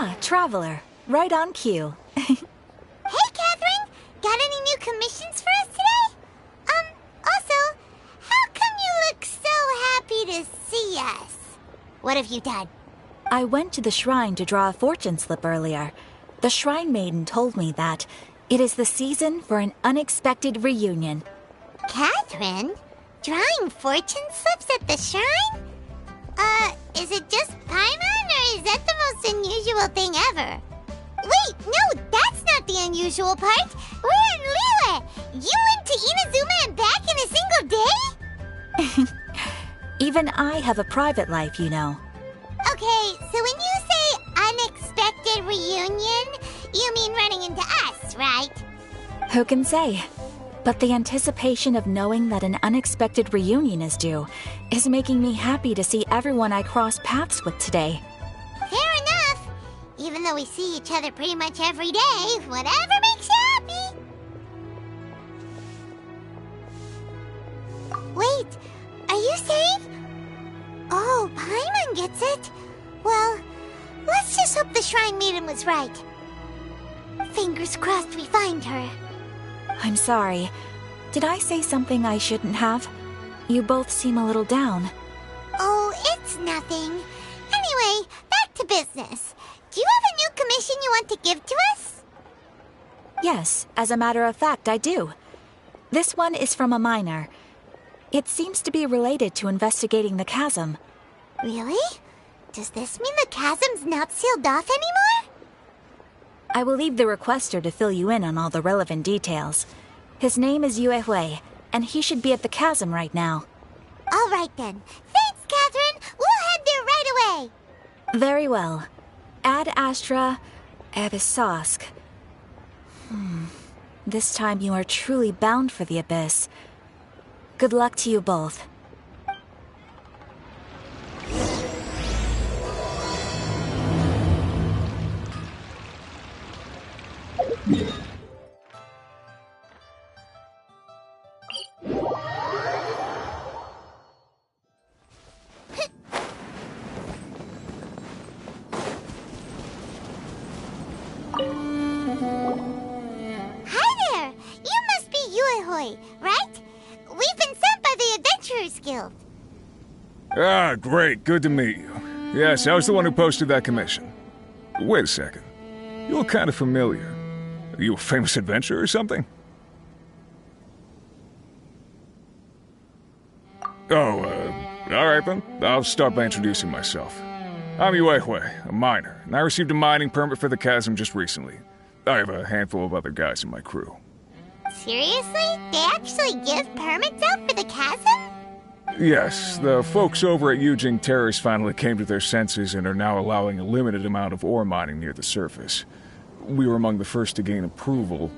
Ah, Traveler. Right on cue. Hey, Catherine! Got any new commissions for us today? Also, how come you look so happy to see us? What have you done? I went to the shrine to draw a fortune slip earlier. The shrine maiden told me that it is the season for an unexpected reunion. Catherine? Drawing fortune slips at the shrine? Is it just Paimon, or is that the most unusual thing ever? Wait, no, that's not the unusual part. We're in Liyue. You went to Inazuma and back in a single day? Even I have a private life, you know. Okay, so when you say unexpected reunion, you mean running into us, right? Who can say? But the anticipation of knowing that an unexpected reunion is due is making me happy to see everyone I cross paths with today. Fair enough. Even though we see each other pretty much every day, whatever makes you happy. Wait, are you saying? Oh, Paimon gets it. Well, let's just hope the Shrine Maiden was right. Fingers crossed we find her. I'm sorry. Did I say something I shouldn't have? You both seem a little down. Oh, it's nothing. Anyway, back to business. Do you have a new commission you want to give to us? Yes, as a matter of fact, I do. This one is from a miner. It seems to be related to investigating the chasm. Really? Does this mean the chasm's not sealed off anymore? I will leave the requester to fill you in on all the relevant details. His name is Yue Hui, and he should be at the chasm right now. All right then. Thanks, Catherine. We'll head there right away. Very well. Ad Astra Abyssosk. This time you are truly bound for the abyss. Good luck to you both. Ah, great. Good to meet you. Yes, I was the one who posted that commission. Wait a second. You look kind of familiar. Are you a famous adventurer or something? Oh, alright then. I'll start by introducing myself. I'm Yue Hui, a miner, and I received a mining permit for the chasm just recently. I have a handful of other guys in my crew. Seriously? They actually give permits out for the chasm? Yes, the folks over at Yujing Terrace finally came to their senses and are now allowing a limited amount of ore mining near the surface. We were among the first to gain approval,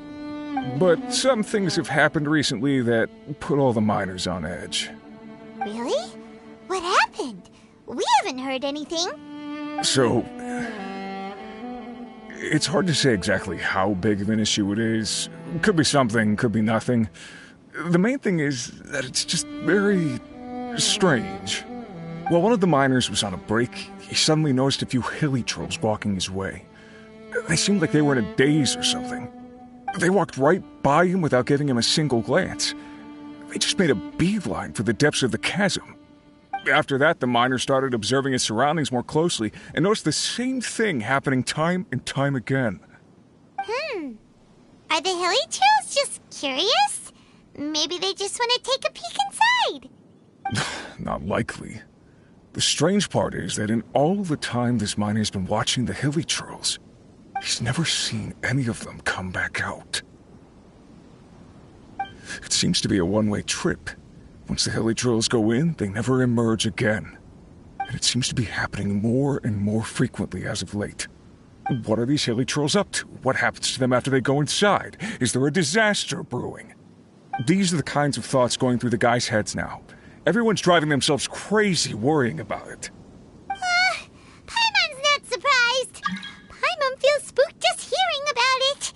but some things have happened recently that put all the miners on edge. Really? What happened? We haven't heard anything. So, it's hard to say exactly how big of an issue it is. Could be something, could be nothing. The main thing is that it's just very strange. While one of the miners was on a break, he suddenly noticed a few hilly trolls walking his way. They seemed like they were in a daze or something. They walked right by him without giving him a single glance. They just made a beeline for the depths of the chasm. After that, the miner started observing his surroundings more closely and noticed the same thing happening time and time again. Are the hilly trolls just curious? Maybe they just want to take a peek inside. Not likely. The strange part is that in all the time this miner's been watching the hilly trolls, he's never seen any of them come back out. It seems to be a one-way trip. Once the hilly trolls go in, they never emerge again. And it seems to be happening more and more frequently as of late. What are these hilly trolls up to? What happens to them after they go inside? Is there a disaster brewing? These are the kinds of thoughts going through the guys' heads now. Everyone's driving themselves crazy worrying about it. Paimon's not surprised. Paimon feels spooked just hearing about it.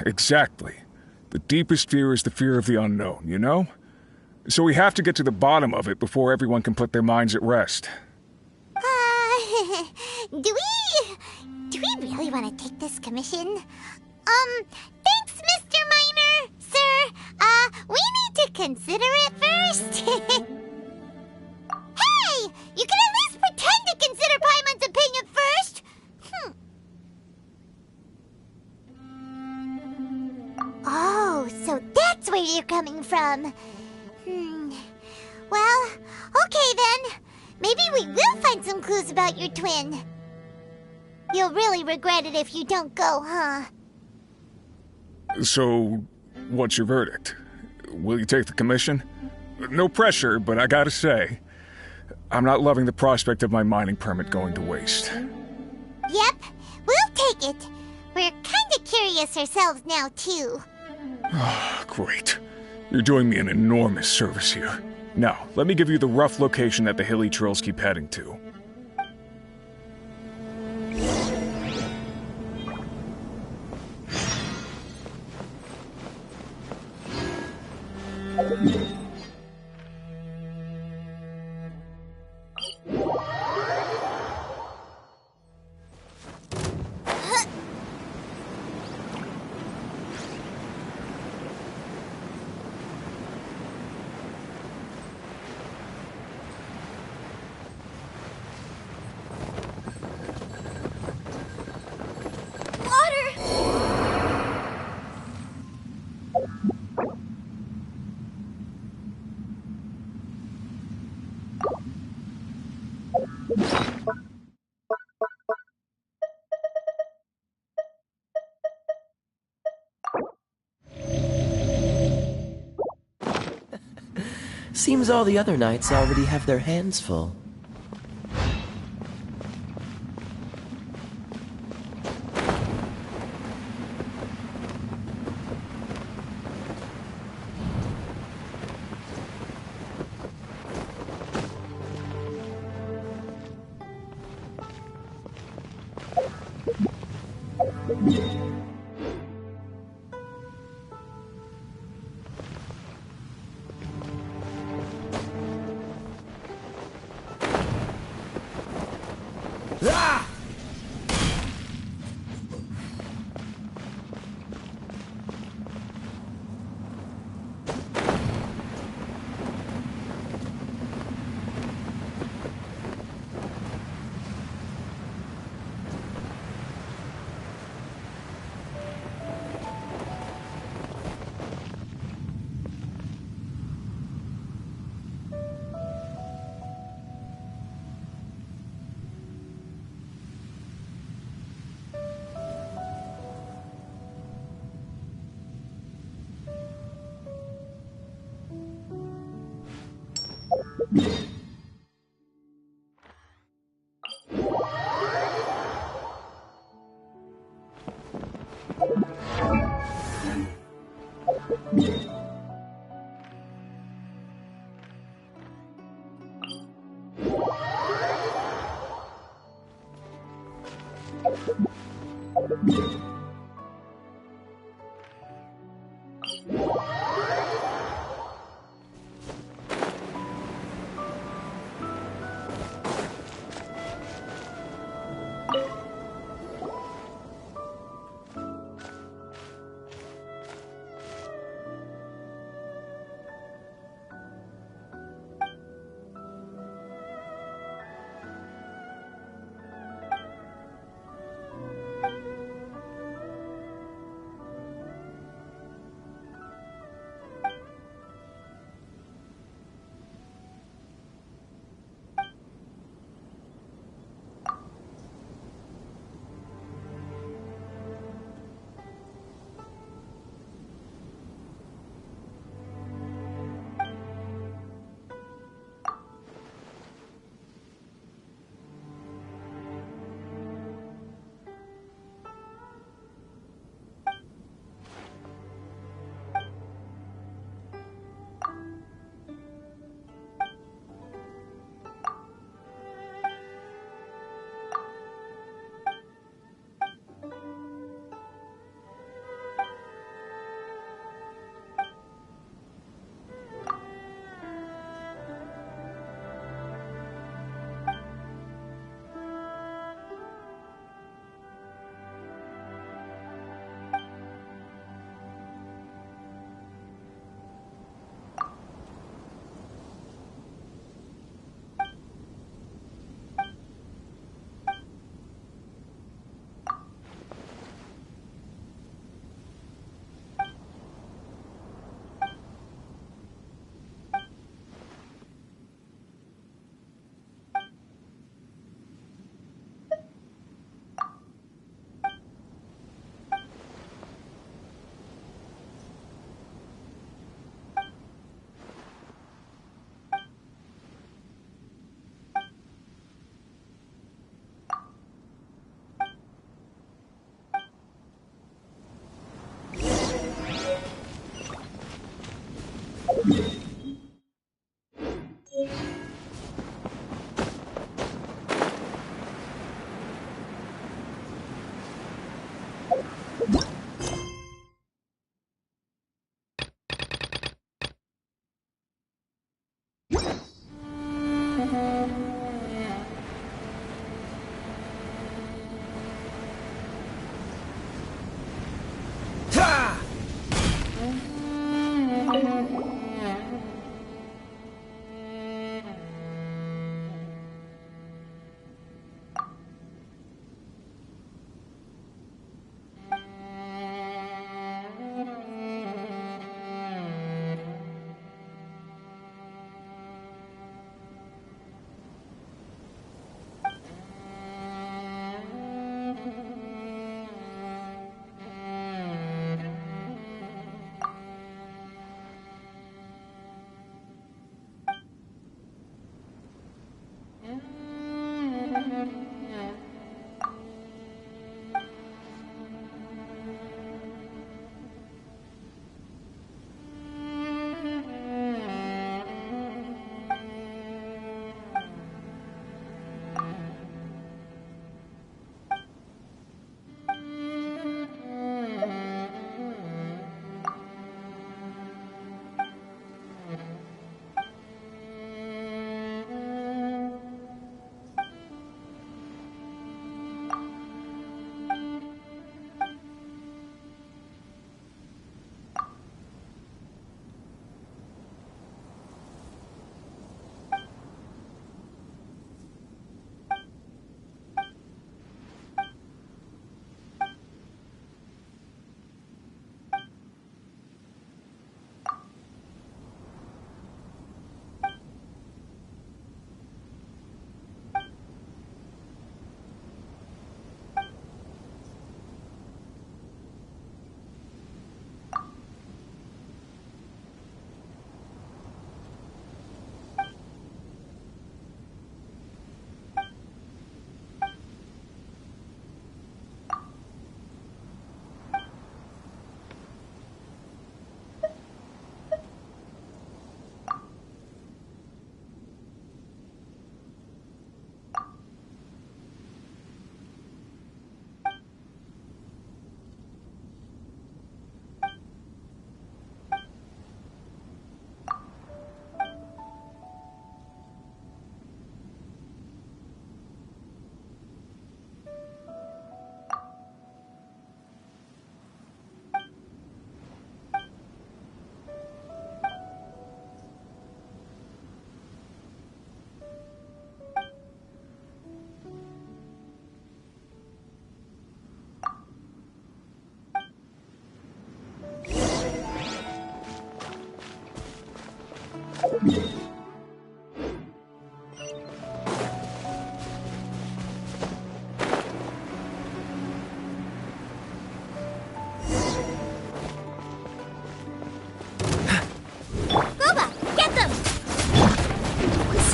Exactly. The deepest fear is the fear of the unknown, you know? So we have to get to the bottom of it before everyone can put their minds at rest. Do we really want to take this commission? Thanks, Mr. Miner, sir. We need to consider it first. Hey! You can at least pretend to consider Paimon's opinion first! Oh, so that's where you're coming from. Well, okay then. Maybe we will find some clues about your twin. You'll really regret it if you don't go, huh? So, what's your verdict? Will you take the commission? No pressure, but I gotta say, I'm not loving the prospect of my mining permit going to waste. Yep, we'll take it. We're kinda curious ourselves now, too. Great. You're doing me an enormous service here. Now, let me give you the rough location that the hilly trails keep heading to. Seems all the other knights already have their hands full.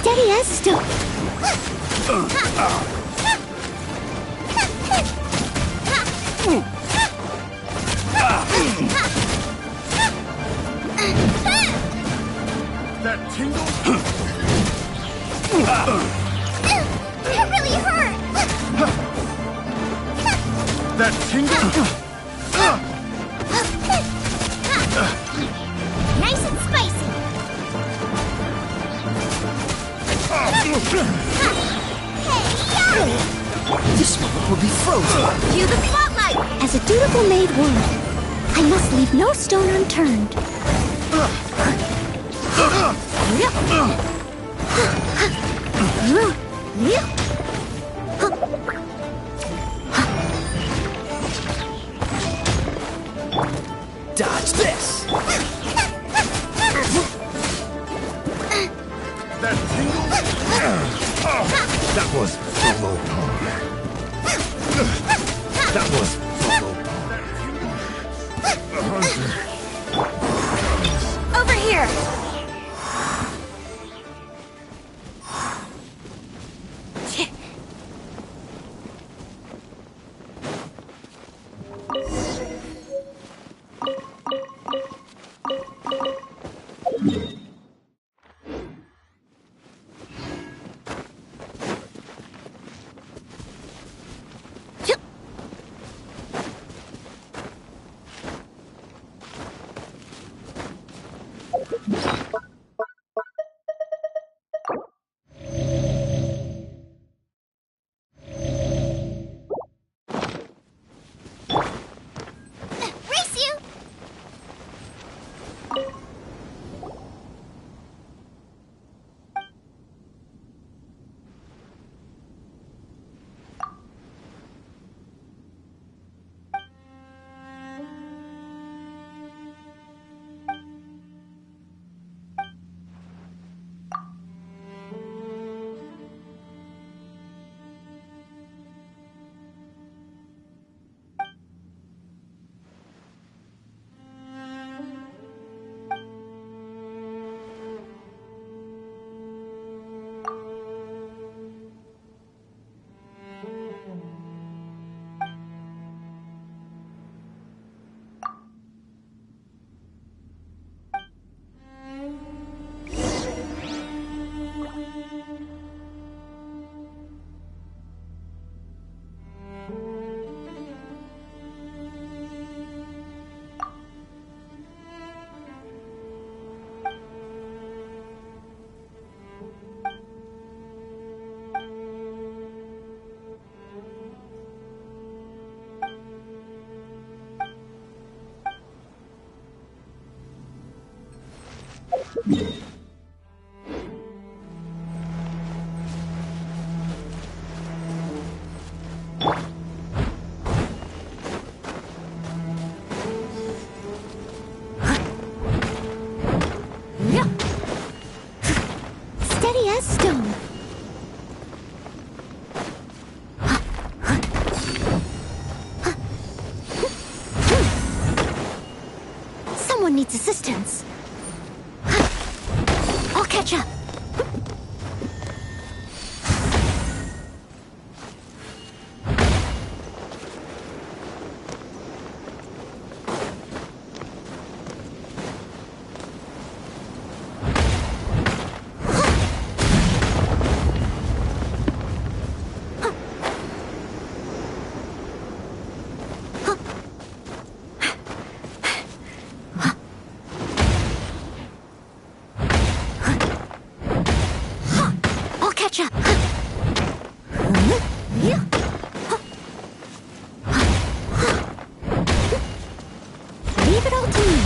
Steady as stone. That tingle? It really hurt. That tingle? Nice and spicy. This moment will be frozen. Cue the spotlight. As a dutiful maid woman, I must leave no stone unturned. Dodge this. That tingle? That was below par. That was below par. Over here. Steady as stone. Someone needs assistance. I'll catch up. Leave it all to me.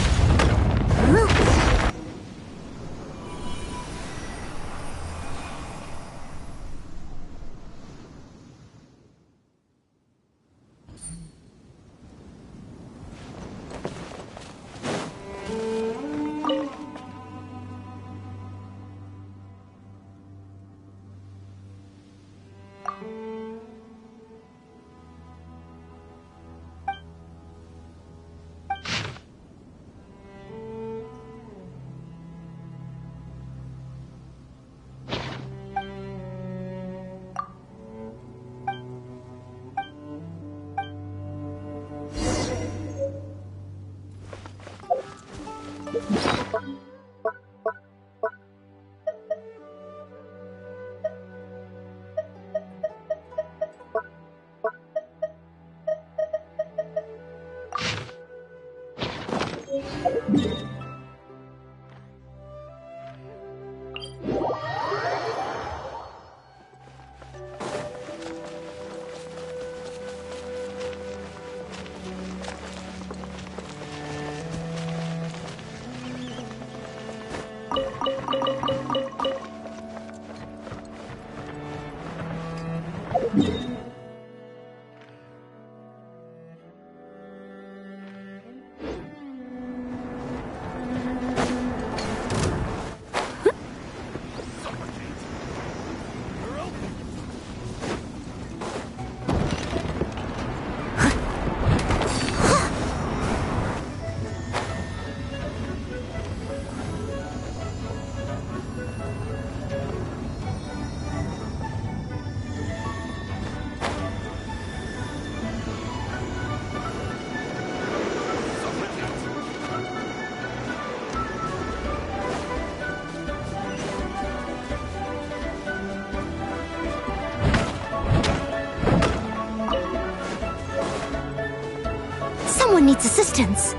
needs assistance.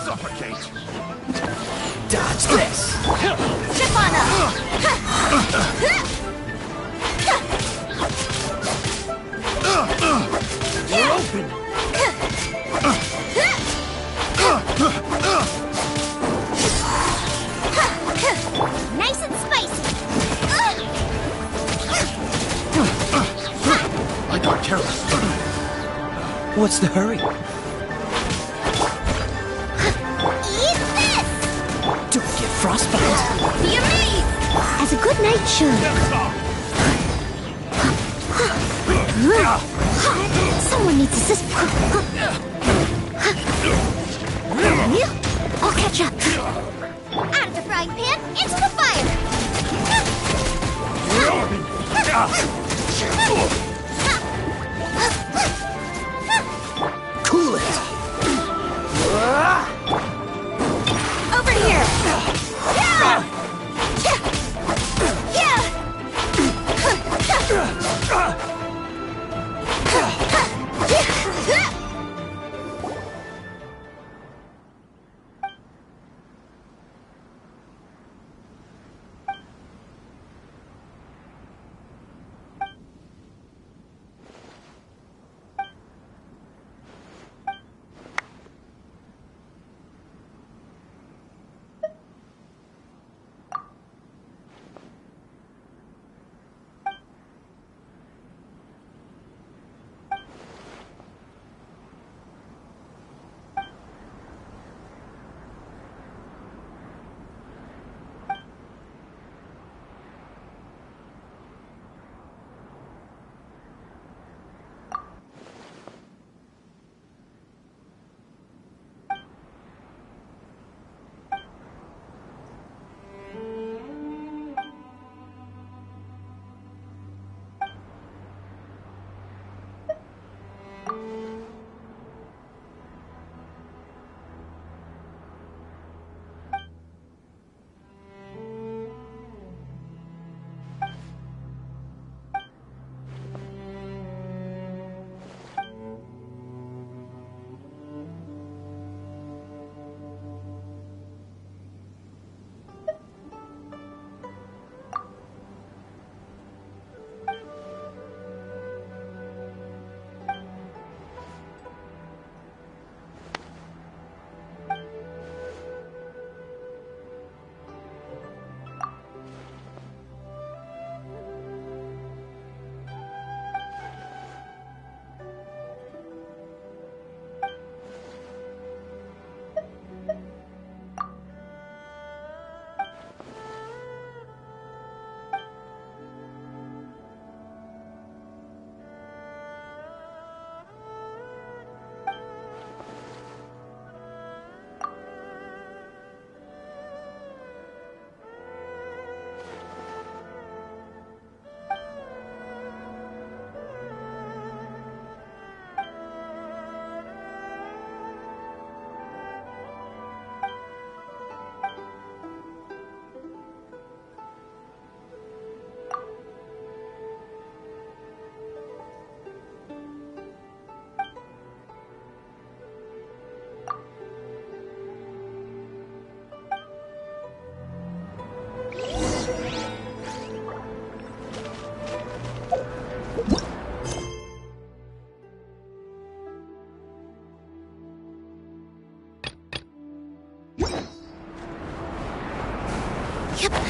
Suffocate! Dodge this! Chip on up! You're open! Nice and spicy! I got careless. What's the hurry? Eat this! Don't get frostbite. Be amazed! As a good knight should. Someone needs assistance. I'll catch up. Out of the frying pan, into the fire! Cool it. Over here! Yep.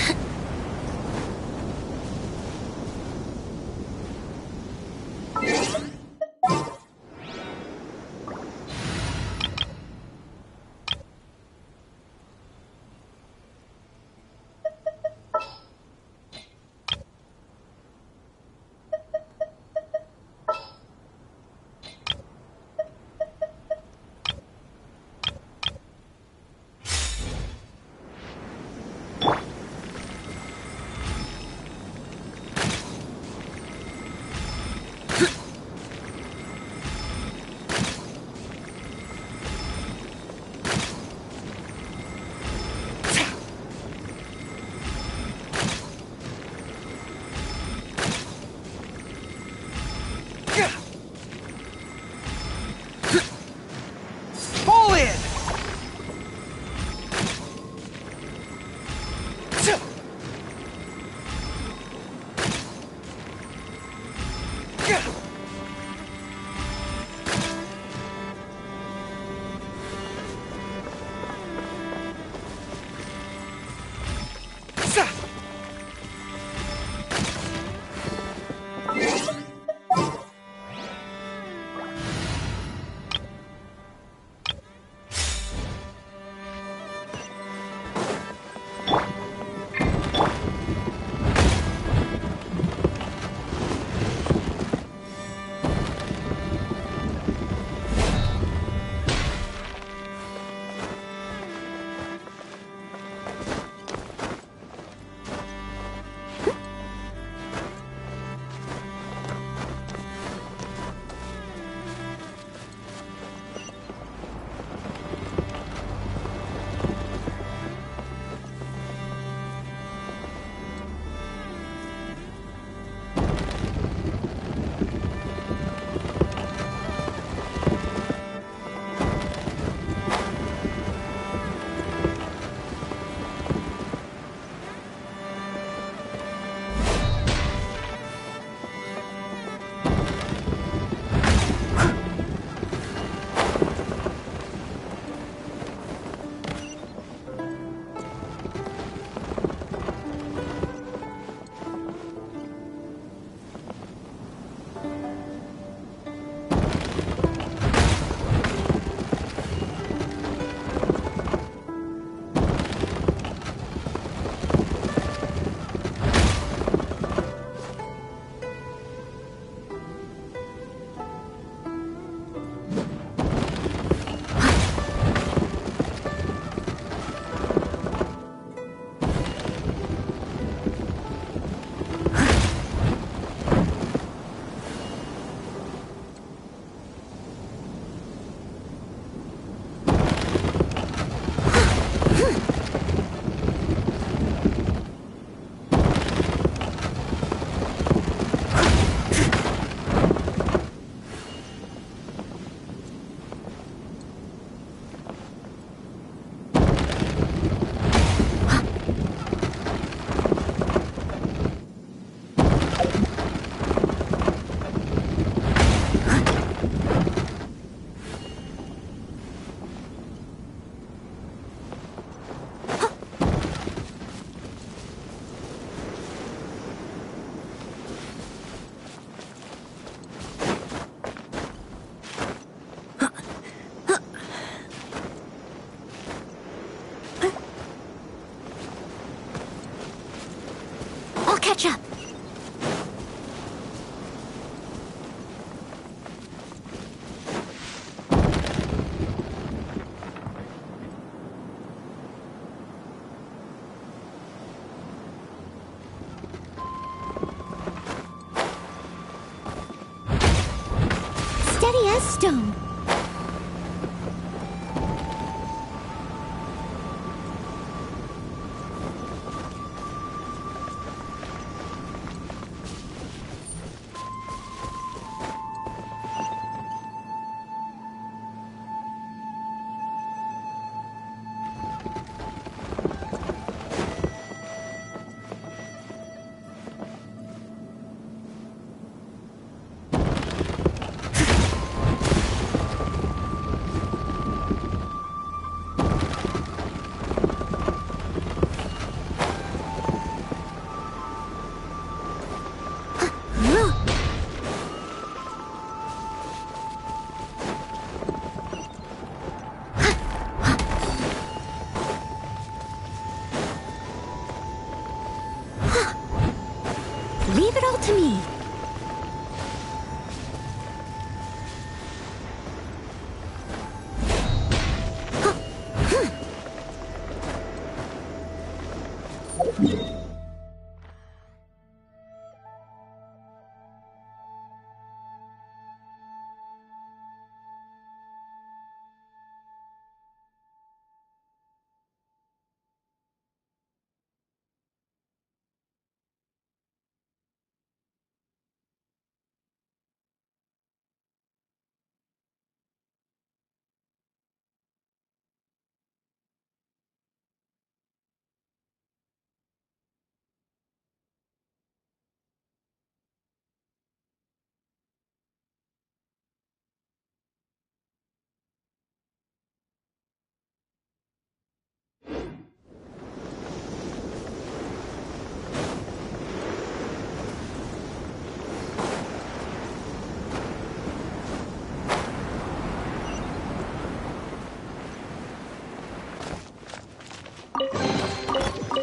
Fall in! Catch up. Steady as stone. Leave it all to me.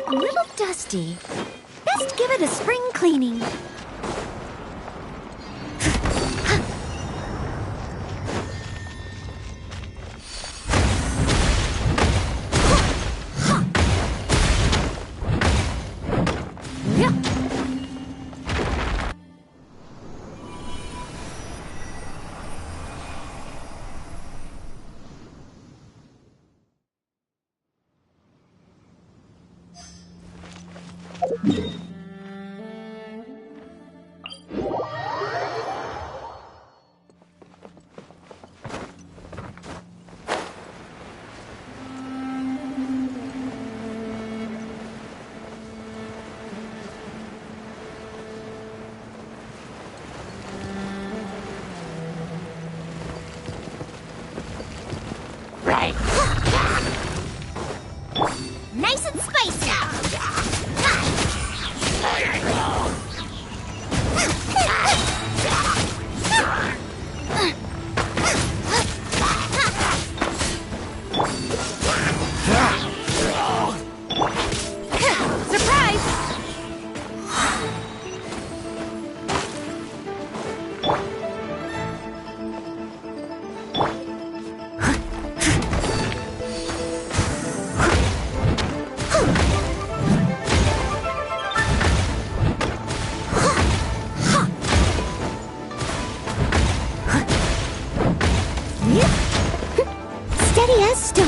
A little dusty. Best give it a spring cleaning. Nice and spicy. Steady as stone.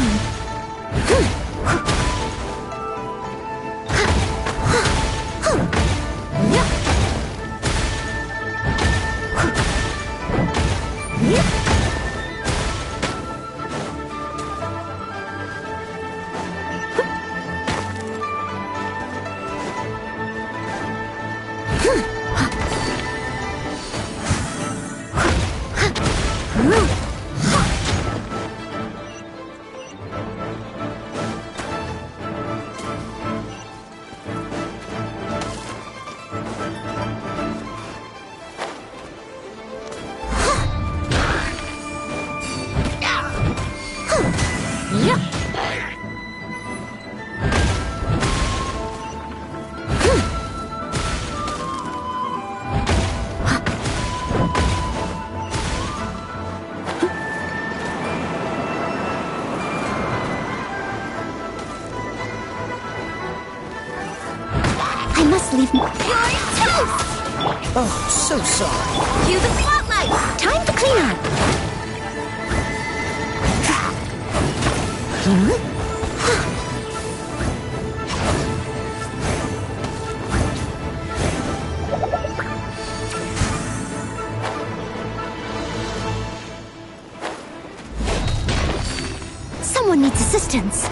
I must leave my... Oh, so sorry. Cue the spotlight! Time to clean up! Someone needs assistance.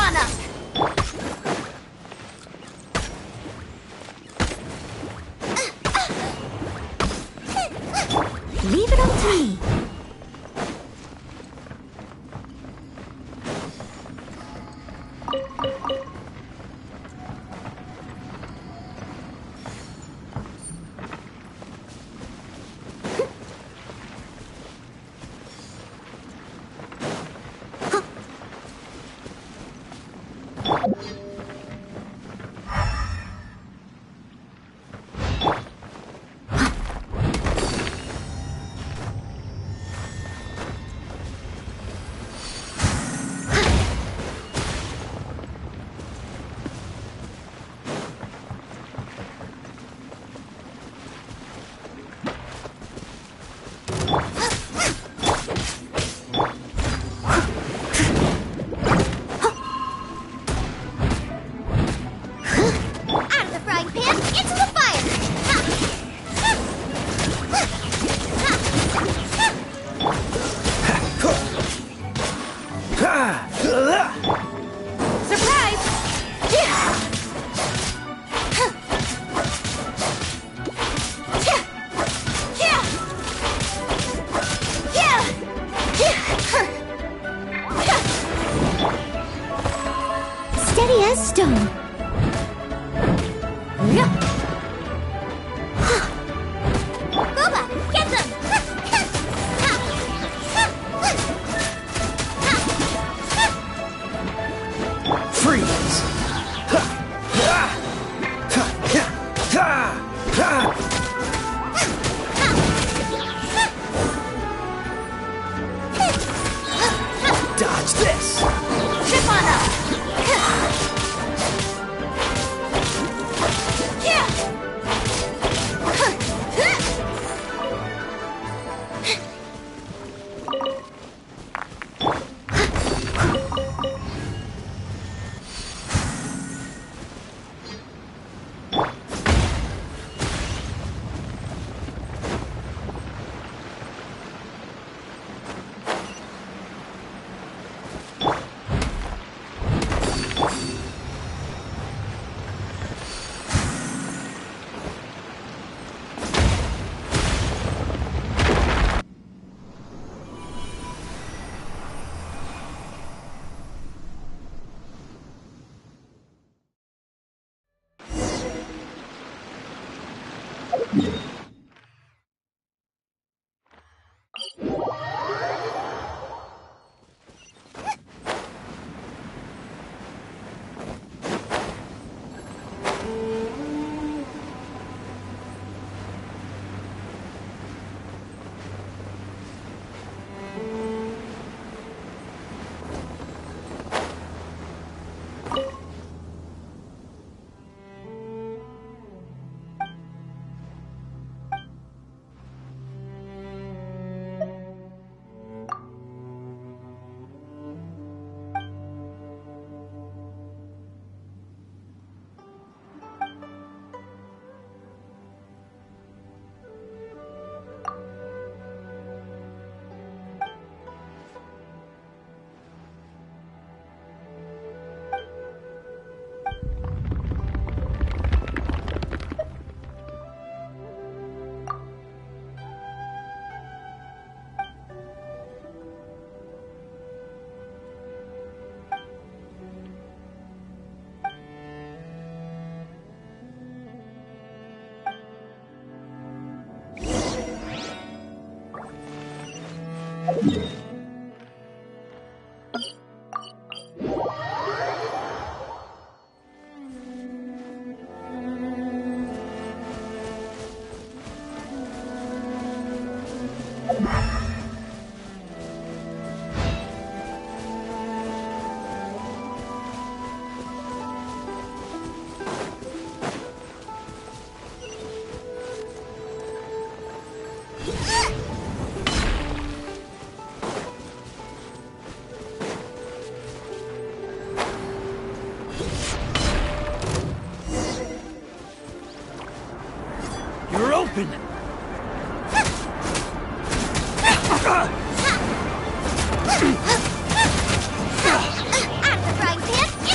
on up! Leave it up to me. Steady as stone. Booba, get them! Freeze! Dodge this! Trip on up! You're open! Out of the frying pan!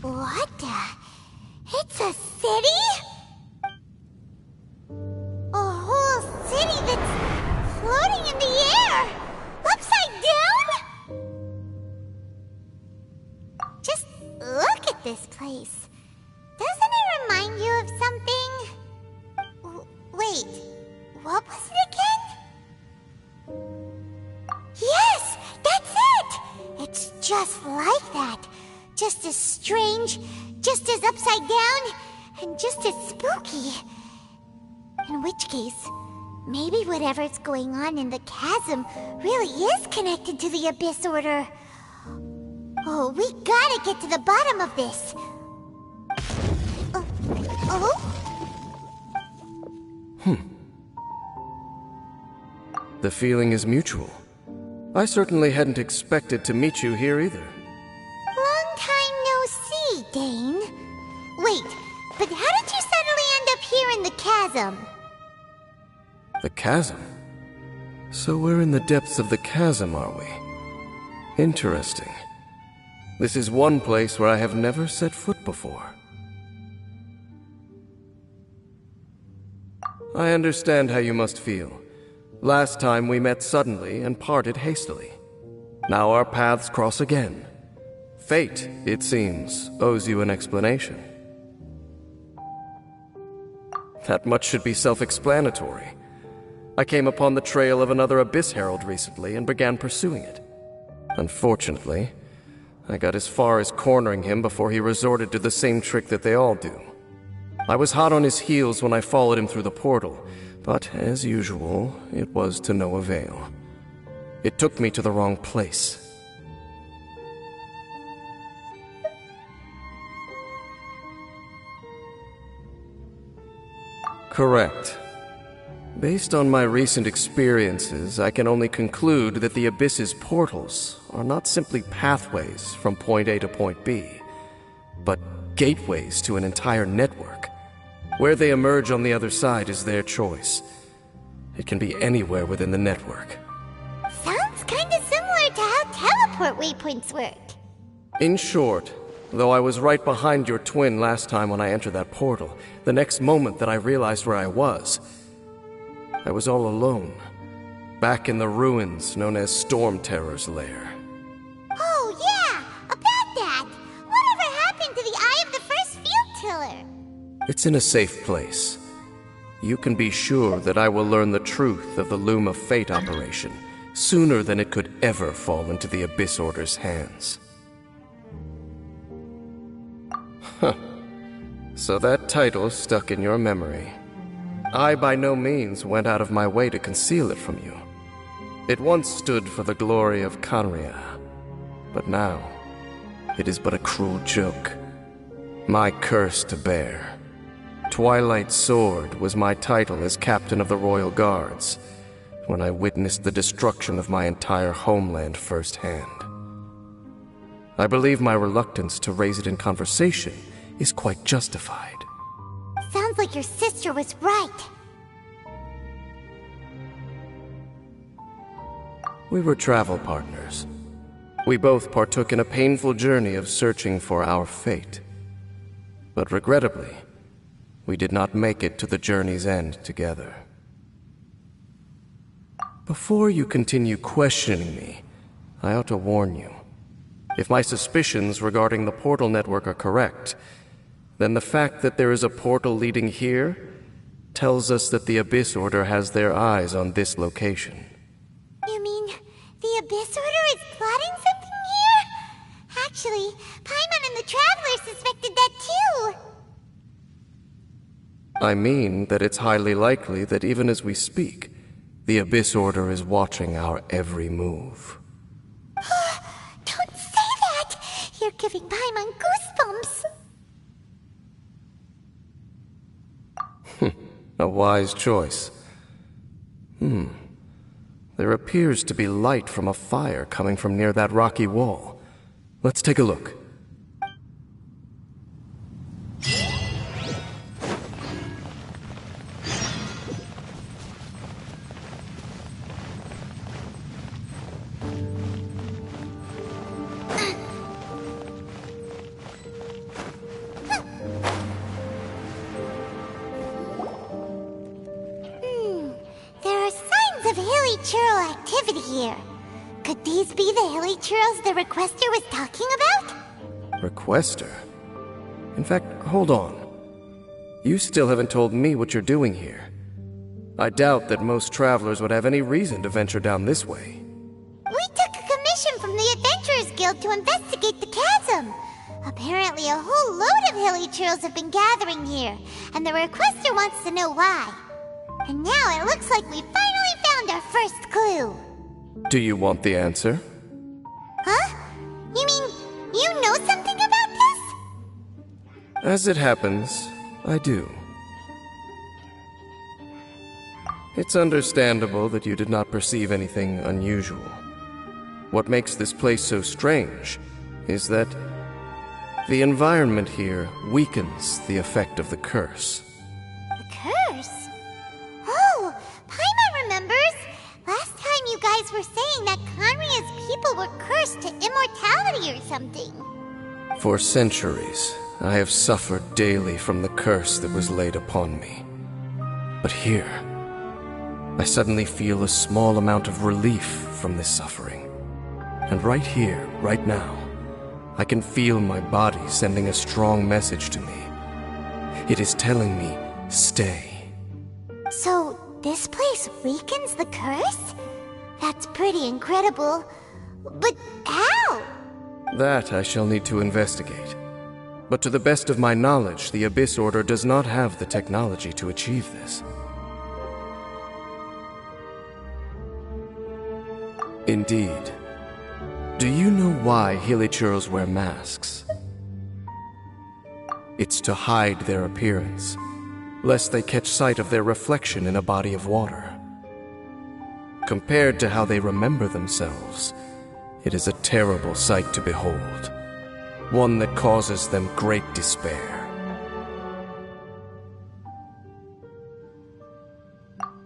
What the? It's a city? A whole city that's floating in the air! Upside down? Just look at this place. Doesn't it remind you of something? Wait, what was it again? Yes, that's it! It's just like that. Just as strange, just as upside down, and just as spooky. In which case, maybe whatever's going on in the chasm really is connected to the Abyss Order. Oh, we gotta get to the bottom of this. The feeling is mutual. I certainly hadn't expected to meet you here either. Long time no see, Dane. Wait, but how did you suddenly end up here in the chasm? The chasm? So we're in the depths of the chasm, are we? Interesting. This is one place where I have never set foot before. I understand how you must feel. Last time we met suddenly and parted hastily. Now our paths cross again. Fate, it seems, owes you an explanation. That much should be self-explanatory. I came upon the trail of another Abyss Herald recently and began pursuing it. Unfortunately, I got as far as cornering him before he resorted to the same trick that they all do. I was hot on his heels when I followed him through the portal, but as usual, it was to no avail. It took me to the wrong place. Correct. Based on my recent experiences, I can only conclude that the Abyss's portals are not simply pathways from point A to point B, but gateways to an entire network. Where they emerge on the other side is their choice. It can be anywhere within the network. Sounds kinda similar to how teleport waypoints work. In short, though I was right behind your twin last time when I entered that portal, the next moment that I realized where I was all alone, back in the ruins known as Storm Terror's lair. Oh yeah, about that! Whatever happened to the Eye of the First Field Tiller? It's in a safe place. You can be sure that I will learn the truth of the Loom of Fate operation sooner than it could ever fall into the Abyss Order's hands. Huh. So that title stuck in your memory. I by no means went out of my way to conceal it from you. It once stood for the glory of Conria, but now it is but a cruel joke. My curse to bear. Twilight Sword was my title as captain of the Royal Guards when I witnessed the destruction of my entire homeland firsthand. I believe my reluctance to raise it in conversation is quite justified. Sounds sounds like your sister was right. We were travel partners. We both partook in a painful journey of searching for our fate. But regrettably, we did not make it to the journey's end together. Before you continue questioning me, I ought to warn you. If my suspicions regarding the portal network are correct, then the fact that there is a portal leading here tells us that the Abyss Order has their eyes on this location. You mean the Abyss Order is plotting something here? Actually, Paimon and the Traveler suspected that too. I mean that it's highly likely that even as we speak, the Abyss Order is watching our every move. Don't say that! You're giving Paimon goosebumps. A wise choice. There appears to be light from a fire coming from near that rocky wall. Let's take a look. Churl activity here. Could these be the hilly churls the requester was talking about? Requester? In fact, hold on. You still haven't told me what you're doing here. I doubt that most travelers would have any reason to venture down this way. We took a commission from the Adventurers Guild to investigate the chasm. Apparently a whole load of hilly churls have been gathering here, and the requester wants to know why. And now it looks like we finally found our first clue. Do you want the answer? Huh? You mean you know something about this? As it happens, I do. It's understandable that you did not perceive anything unusual. What makes this place so strange is that the environment here weakens the effect of the curse. The curse? Oh, Paimon remembers! Last time you guys were saying that Conria's people were cursed to immortality or something. For centuries, I have suffered daily from the curse that was laid upon me. But here, I suddenly feel a small amount of relief from this suffering. And right here, right now, I can feel my body sending a strong message to me. It is telling me, stay. So, this place weakens the curse? That's pretty incredible. But how? That I shall need to investigate. But to the best of my knowledge, the Abyss Order does not have the technology to achieve this. Indeed. Do you know why Hilichurls wear masks? It's to hide their appearance, lest they catch sight of their reflection in a body of water. Compared to how they remember themselves, it is a terrible sight to behold, one that causes them great despair.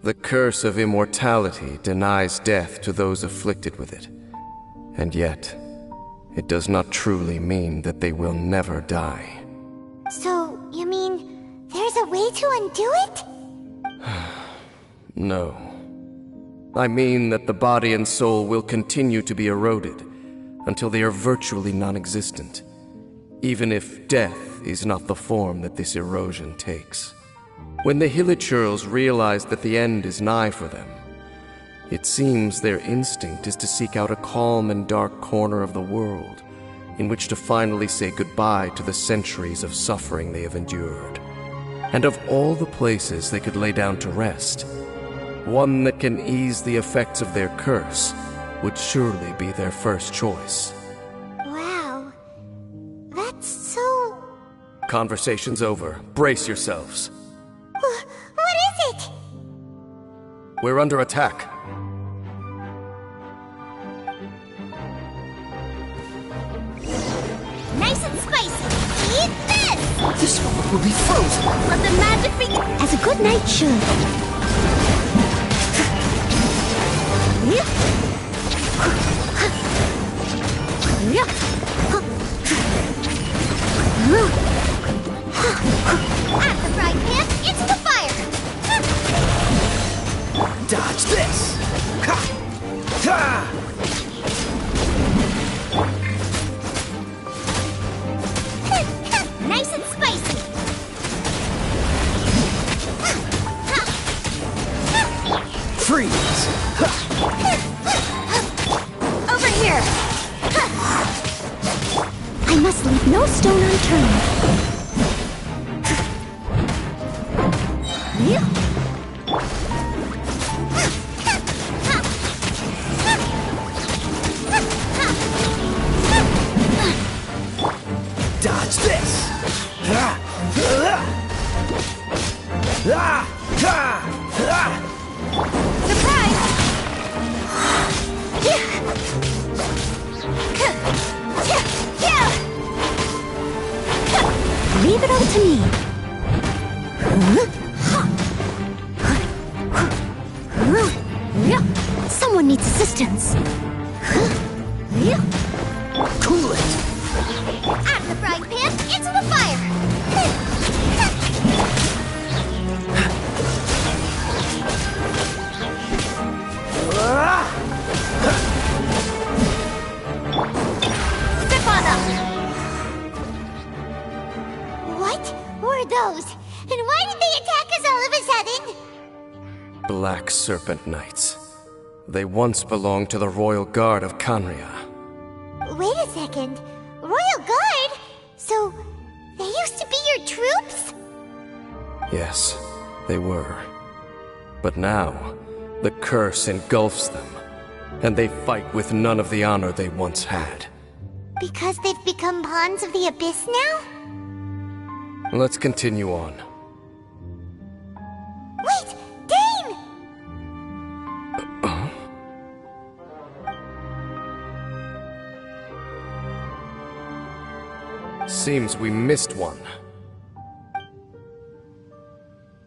The curse of immortality denies death to those afflicted with it, and yet, it does not truly mean that they will never die. So, you mean there's a way to undo it? No. I mean that the body and soul will continue to be eroded until they are virtually non-existent, even if death is not the form that this erosion takes. When the Hilichurls realize that the end is nigh for them, it seems their instinct is to seek out a calm and dark corner of the world in which to finally say goodbye to the centuries of suffering they have endured. And of all the places they could lay down to rest, one that can ease the effects of their curse would surely be their first choice. Wow. That's so... Conversation's over. Brace yourselves. What is it? We're under attack. Nice and spicy. Eat this! This world will be frozen. Let the magic begin. As a good knight should. At the frying pan, into the fire! Dodge this. Ha! Ha! Nice and spicy! Freeze. Ha! Over here. I must leave no stone unturned. Dodge this. Ha! Ah! Ha! Ah! Leave it all to me. Someone needs assistance. Cool it. At the frying pan, into the fire! Step on them! What were those? And why did they attack us all of a sudden? Black Serpent Knights. They once belonged to the Royal Guard of Canria. Wait a second. Royal Guard? So, they used to be your troops? Yes, they were. But now, the curse engulfs them, and they fight with none of the honor they once had. Because they've become pawns of the Abyss now? Let's continue on. Wait! Dane! Seems we missed one.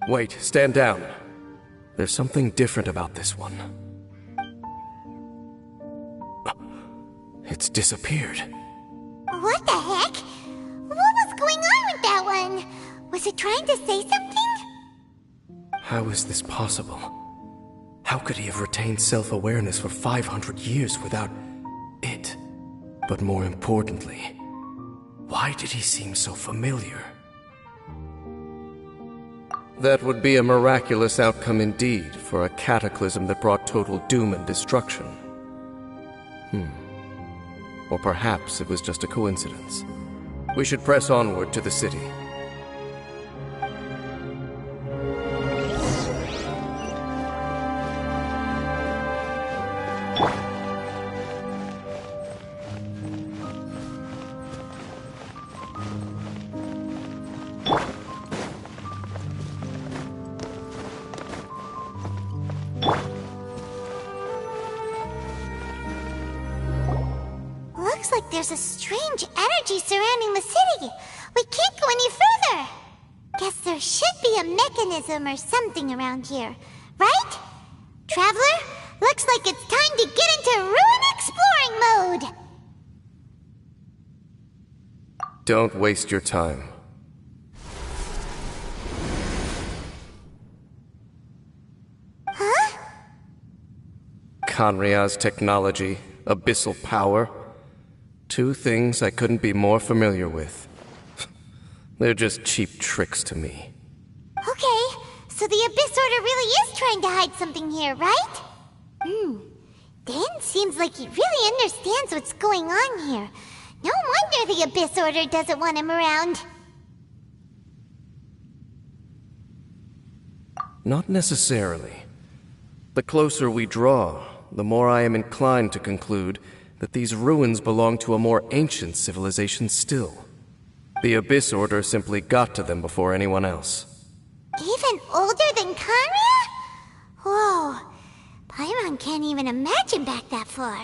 Wait, stand down. There's something different about this one. It's disappeared. What the heck? What was going on with that one? Was it trying to say something? How is this possible? How could he have retained self-awareness for 500 years without it? But more importantly, why did he seem so familiar? That would be a miraculous outcome indeed for a cataclysm that brought total doom and destruction. Or perhaps it was just a coincidence. We should press onward to the city. Looks like there's a strange energy surrounding the city. We can't go any further. Guess there should be a mechanism or something around here, right? Traveler, looks like it's time to get into ruin exploring mode. Don't waste your time. Huh? Canria's technology, abyssal power. Two things I couldn't be more familiar with. They're just cheap tricks to me. Okay, so the Abyss Order really is trying to hide something here, right? Dan seems like he really understands what's going on here. No wonder the Abyss Order doesn't want him around. Not necessarily. The closer we draw, the more I am inclined to conclude that these ruins belong to a more ancient civilization still. The Abyss Order simply got to them before anyone else. Even older than Canria? Whoa, Paimon can't even imagine back that far.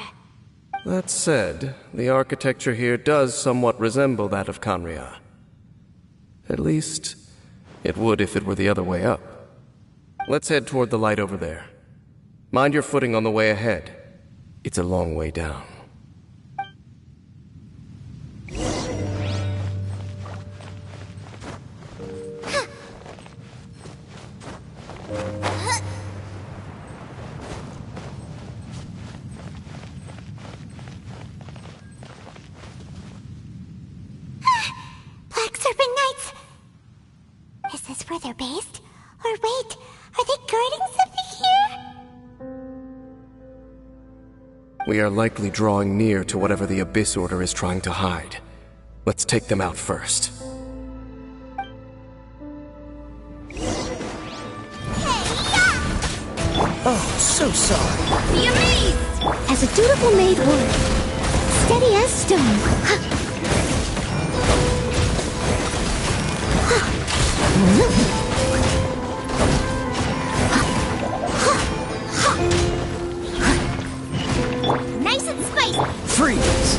That said, the architecture here does somewhat resemble that of Canria. At least, it would if it were the other way up. Let's head toward the light over there. Mind your footing on the way ahead. It's a long way down. Black Serpent Knights! Is this where they're based? Or wait, are they guarding something here? We are likely drawing near to whatever the Abyss Order is trying to hide. Let's take them out first. Oh, so sorry. Be amazed! As a dutiful maid would. Steady as stone. Nice and spicy! Freeze!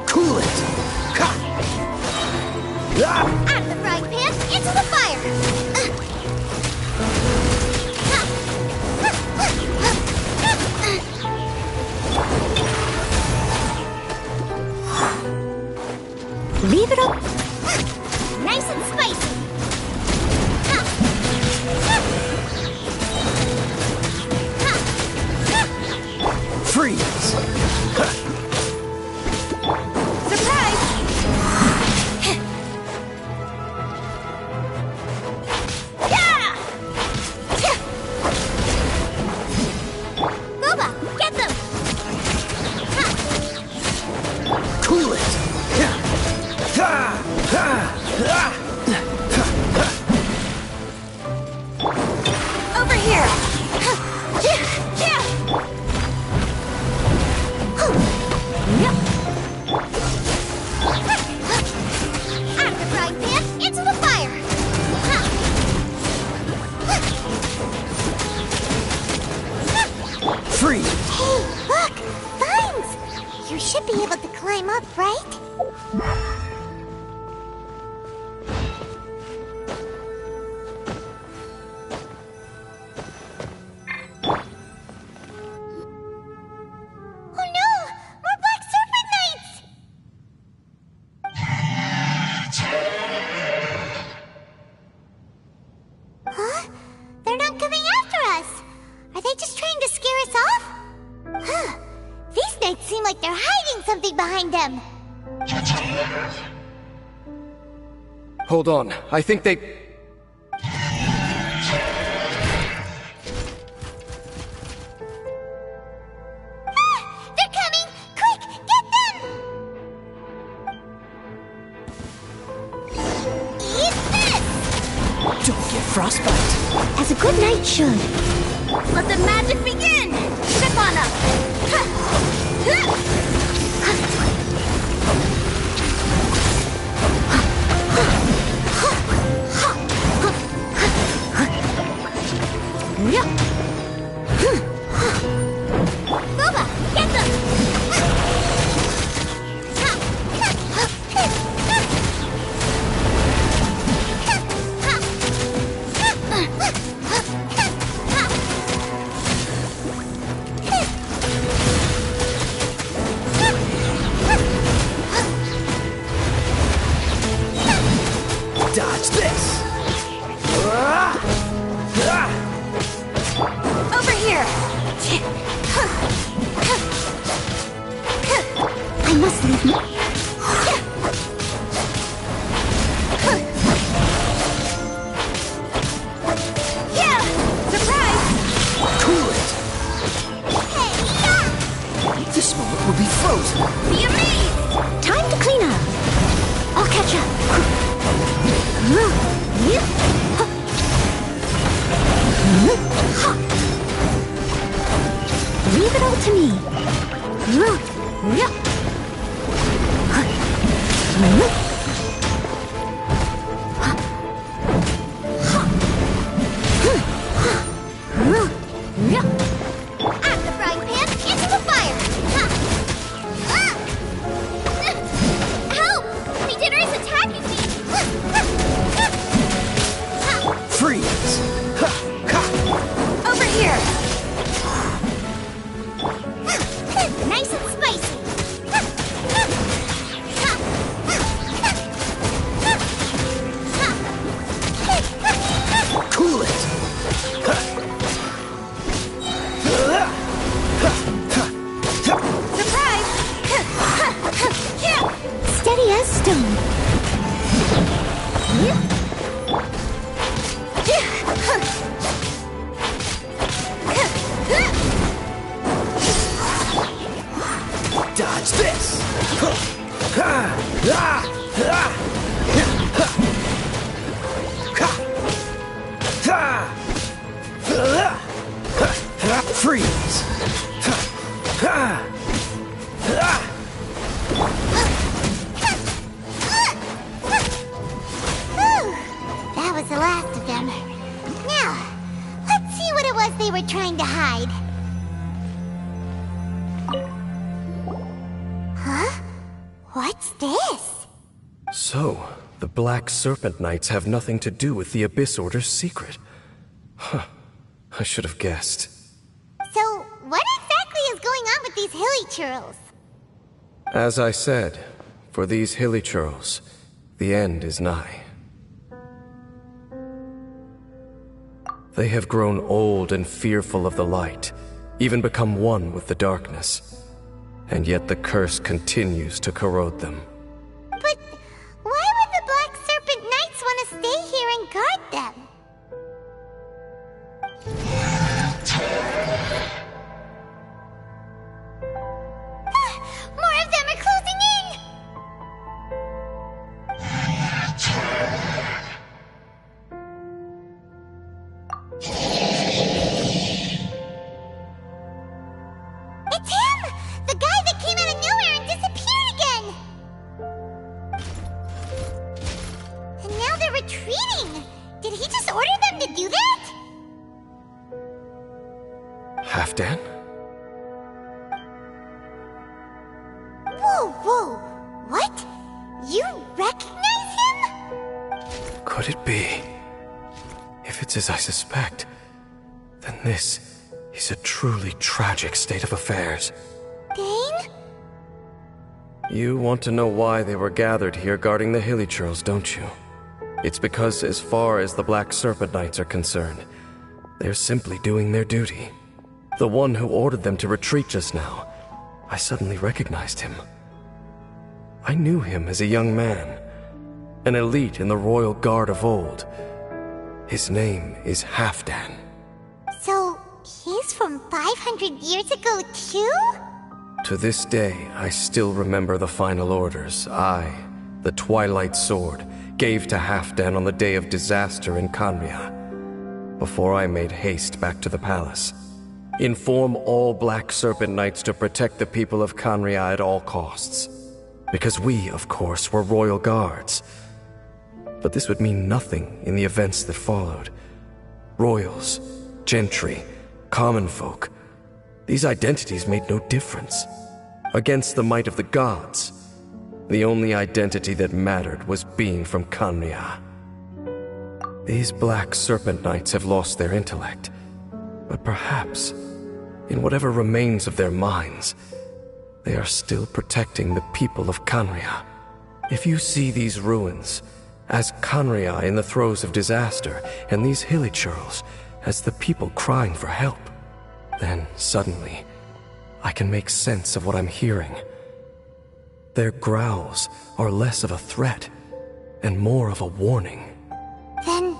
Cool it! Out of the frying pan, into the fire! Leave it up. Nice and spicy! Freeze! Surprise! Yeah! Boba, get them! Cool it! Over here! Out of the frying pan, into the fire! Freeze! Hey, look! Vines! You should be able to climb up, right? Oh no! More Black Serpent Knights! Huh? They're not coming after us! Are they just trying to scare us off? Huh. These knights seem like they're hiding something behind them. Hold on, I think they... Ah! They're coming! Quick, get them! Eat this! Don't get frostbite. As a good knight should. Let the magic begin! Step on up! Boba, get them! Dodge this! Over here! I must leave me. Yeah! Surprise! Cool it! This moment will be frozen. Be amazed! Time to clean up. I'll catch up. Freeze! Over here! Nice and spicy. Cool it! Surprise! Steady as stone. Dodge this! Freeze! That was the last of them. Now, let's see what it was they were trying to hide. Huh? What's this? So, the Black Serpent Knights have nothing to do with the Abyss Order's secret. Huh. I should have guessed. So, what exactly is going on with these hilly churls? As I said, for these hilly churls, the end is nigh. They have grown old and fearful of the light, even become one with the darkness. And yet the curse continues to corrode them. But why would the Black Serpent Knights want to stay here and guard them? More of them are closing in! It's him! The guy that came out of nowhere and disappeared again! And now they're retreating! Did he just order them to do that? Halfdan? Whoa, whoa! What? You recognize him? Could it be? If it's as I suspect, then this is a truly tragic state of affairs. Dane? You want to know why they were gathered here guarding the hilly churls, don't you? It's because as far as the Black Serpent Knights are concerned, they're simply doing their duty. The one who ordered them to retreat just now, I suddenly recognized him. I knew him as a young man, an elite in the royal guard of old. His name is Halfdan. So, he's from 500 years ago too? To this day, I still remember the final orders I, the Twilight Sword, gave to Halfdan on the day of disaster in Khaenri'ah, before I made haste back to the palace. Inform all Black Serpent Knights to protect the people of Khaenri'ah at all costs. Because we, of course, were royal guards. But this would mean nothing in the events that followed. Royals, gentry, common folk, these identities made no difference. Against the might of the gods, the only identity that mattered was being from Khaenri'ah. These Black Serpent Knights have lost their intellect, but perhaps, in whatever remains of their minds, they are still protecting the people of Khaenri'ah. If you see these ruins as Khaenri'ah in the throes of disaster, and these hilly churls as the people crying for help, then suddenly I can make sense of what I'm hearing. Their growls are less of a threat and more of a warning. Then,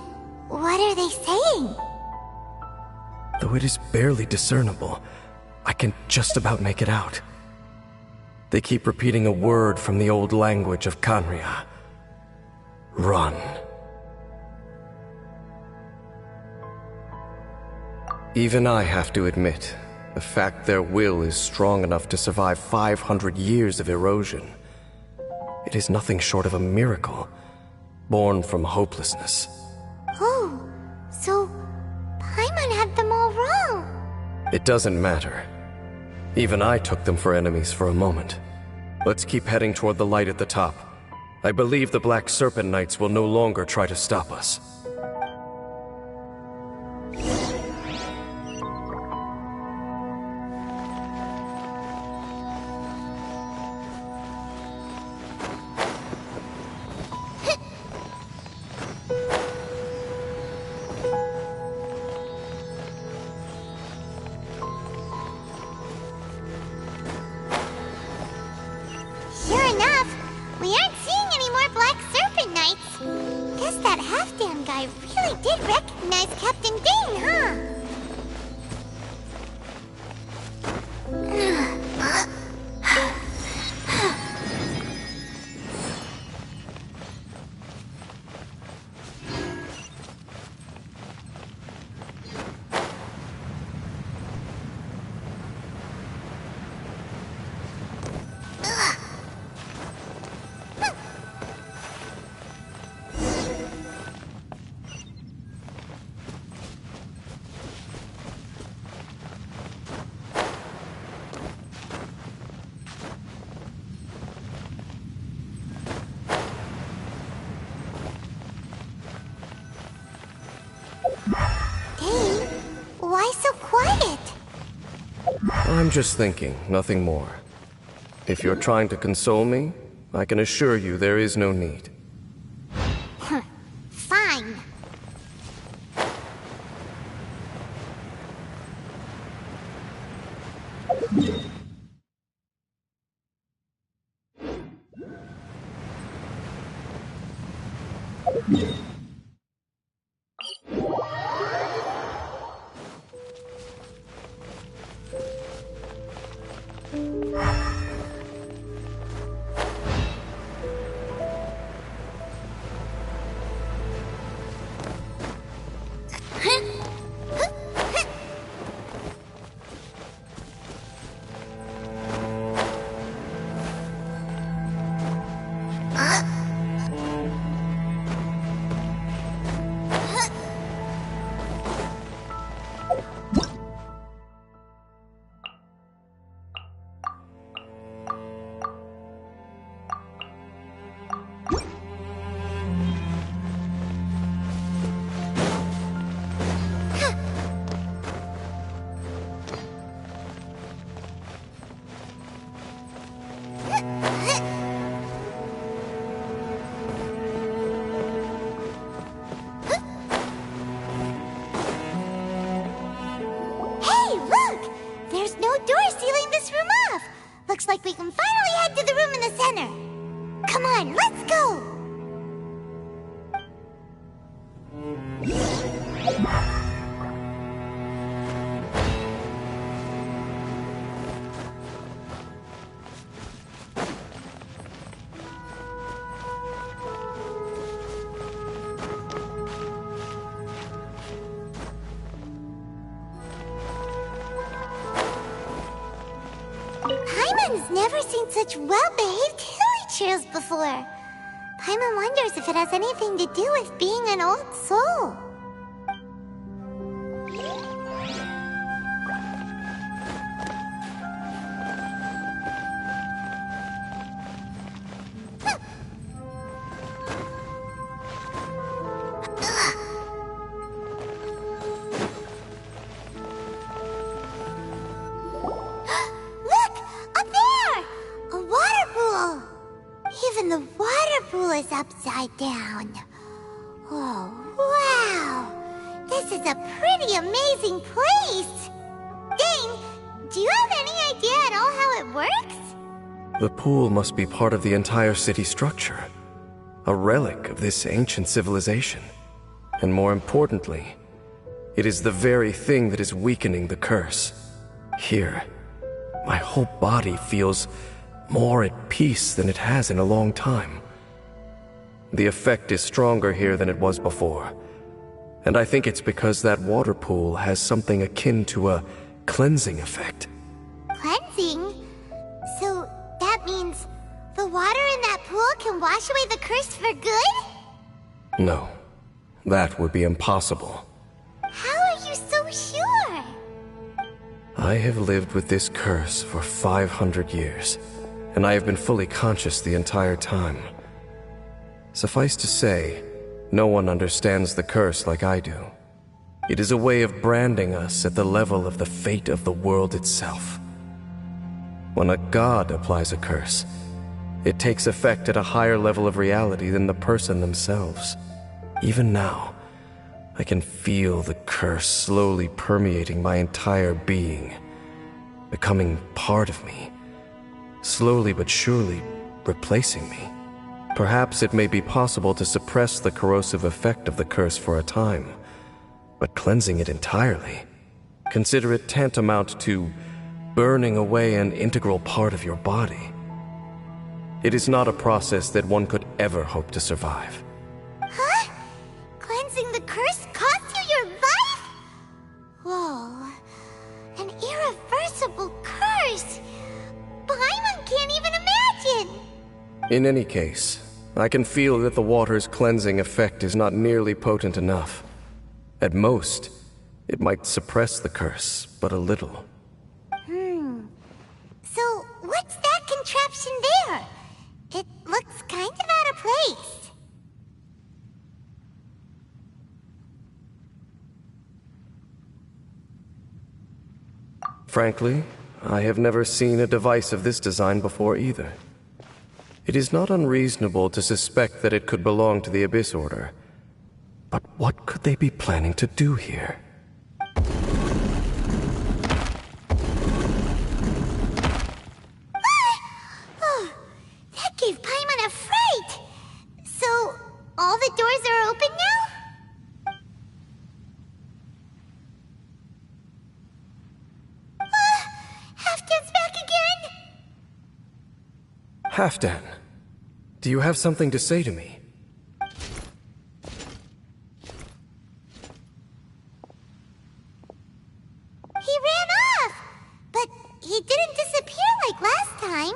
what are they saying? Though it is barely discernible, I can just about make it out. They keep repeating a word from the old language of Khaenri'ah. Run. Even I have to admit, the fact their will is strong enough to survive 500 years of erosion, it is nothing short of a miracle, born from hopelessness. Oh, so Paimon had them all wrong. It doesn't matter. Even I took them for enemies for a moment. Let's keep heading toward the light at the top. I believe the Black Serpent Knights will no longer try to stop us. Damn guy really did recognize Captain Dane, huh? Dane, why so quiet? I'm just thinking, nothing more. If you're trying to console me, I can assure you there is no need. Fine. Looks like we can finally head to the room in the center. Come on, let's go! Paimon's never seen such well-behaved hilichurls before. Paimon wonders if it has anything to do with being an old soul. Even the water pool is upside down. Oh, wow! This is a pretty amazing place! Dane, do you have any idea at all how it works? The pool must be part of the entire city structure. A relic of this ancient civilization. And more importantly, it is the very thing that is weakening the curse. Here, my whole body feels more at peace than it has in a long time. The effect is stronger here than it was before, and I think it's because that water pool has something akin to a cleansing effect. Cleansing? So that means the water in that pool can wash away the curse for good? No, that would be impossible. How are you so sure? I have lived with this curse for 500 years. And I have been fully conscious the entire time. Suffice to say, no one understands the curse like I do. It is a way of branding us at the level of the fate of the world itself. When a god applies a curse, it takes effect at a higher level of reality than the person themselves. Even now, I can feel the curse slowly permeating my entire being, becoming part of me. Slowly but surely replacing me. Perhaps it may be possible to suppress the corrosive effect of the curse for a time, but cleansing it entirely, consider it tantamount to burning away an integral part of your body. It is not a process that one could ever hope to survive. Huh? Cleansing the curse cost you your life? Whoa. An irreversible curse! Paimon can't even imagine! In any case, I can feel that the water's cleansing effect is not nearly potent enough. At most, it might suppress the curse, but a little. So, what's that contraption there? It looks kind of out of place. Frankly, I have never seen a device of this design before either. It is not unreasonable to suspect that it could belong to the Abyss Order. But what could they be planning to do here? Oh, that gave Paimon a fright! So, all the doors are open now? Halfdan's back again! Halfdan, do you have something to say to me? He ran off! But he didn't disappear like last time.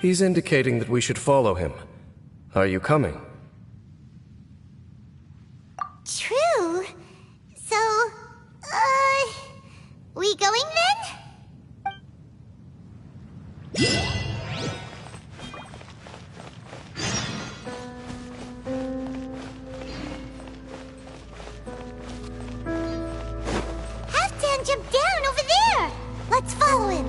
He's indicating that we should follow him. Are you coming? True. So, we going then? Halfdan jumped down over there! Let's follow him!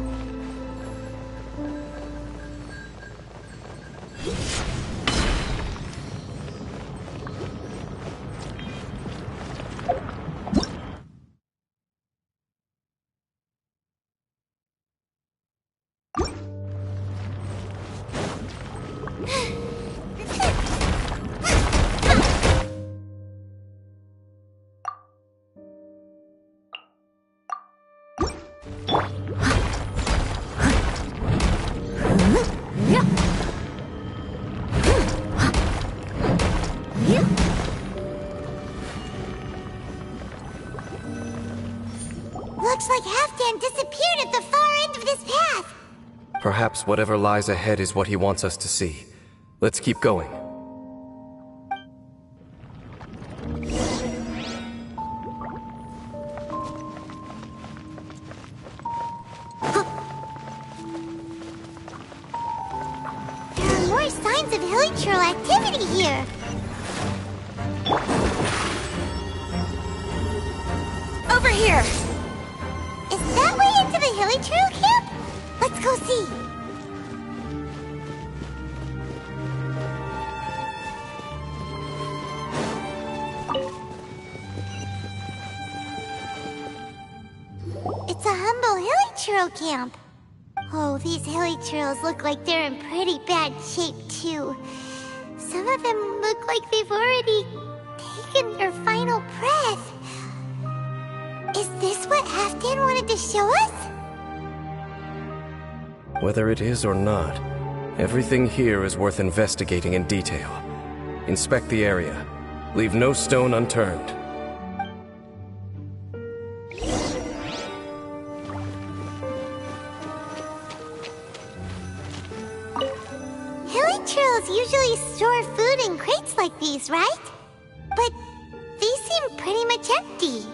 Looks like Halfdan disappeared at the far end of this path. Perhaps whatever lies ahead is what he wants us to see. Let's keep going. There are more signs of hilichurl activity here. Over here! Is that way into the hilichurl camp? Let's go see. It's a humble hilichurl camp. Oh, these hilichurls look like they're in pretty bad shape, too. Some of them look like they've already taken their final breath. Is this what Halfdan wanted to show us? Whether it is or not, everything here is worth investigating in detail. Inspect the area. Leave no stone unturned. Hilichurls usually store food in crates like these, right? But these seem pretty much empty.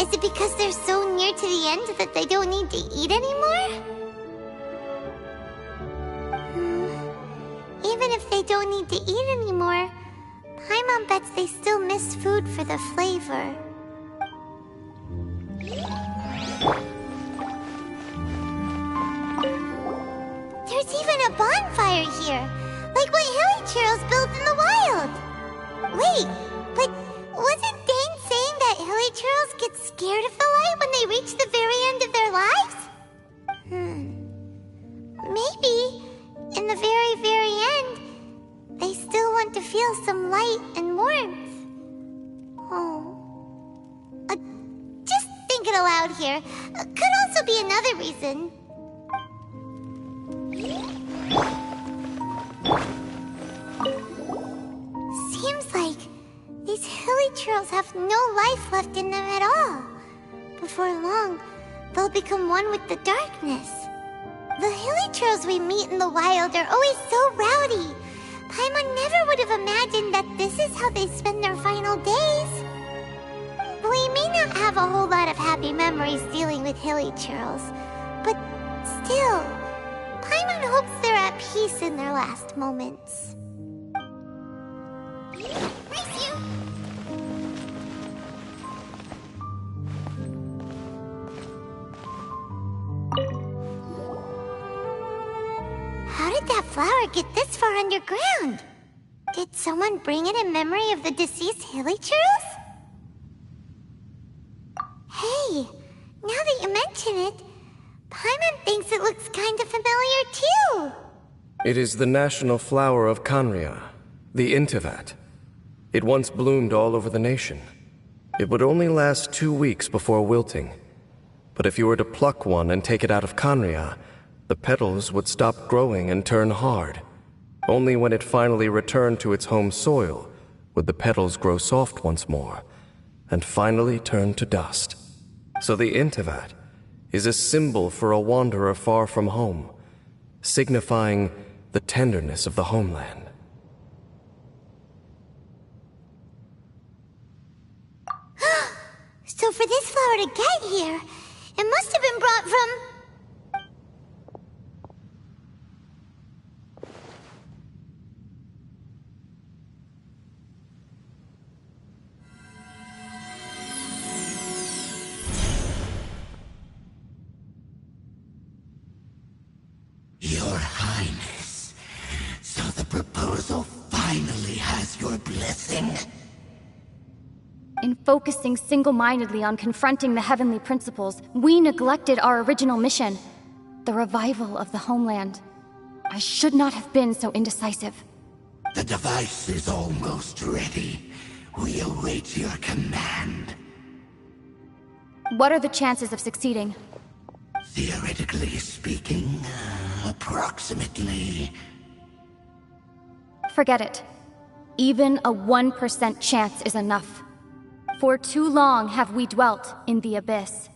Is it because they're so near to the end that they don't need to eat anymore? Even if they don't need to eat anymore, Paimon bets they still miss food for the flavor. There's even a bonfire here, like what hilichurls build in the wild. Wait, but wasn't Dane saying that hilichurls get scared of the light when they reach the very end of their lives? Maybe, in the very, very end, they little out here. Could also be another reason. Seems like these hilichurls have no life left in them at all. Before long, they'll become one with the darkness. The hilichurls we meet in the wild are always so rowdy. Paimon never would have imagined that this is how they spend their final days. We may not have a whole lot of happy memories dealing with hilichurls, but still, Paimon hopes they're at peace in their last moments. Race you! How did that flower get this far underground? Did someone bring it in memory of the deceased hilichurls? Hey, now that you mention it, Paimon thinks it looks kind of familiar too. It is the national flower of Khaenri'ah, the Intivat. It once bloomed all over the nation. It would only last 2 weeks before wilting. But if you were to pluck one and take it out of Khaenri'ah, the petals would stop growing and turn hard. Only when it finally returned to its home soil would the petals grow soft once more, and finally turn to dust. So the Intivat is a symbol for a wanderer far from home, signifying the tenderness of the homeland. So for this flower to get here, it must have been brought from... Your Highness, so the proposal finally has your blessing? In focusing single-mindedly on confronting the heavenly principles, we neglected our original mission, the revival of the homeland. I should not have been so indecisive. The device is almost ready. We await your command. What are the chances of succeeding? Theoretically speaking, approximately. Forget it. Even a 1% chance is enough. For too long have we dwelt in the abyss.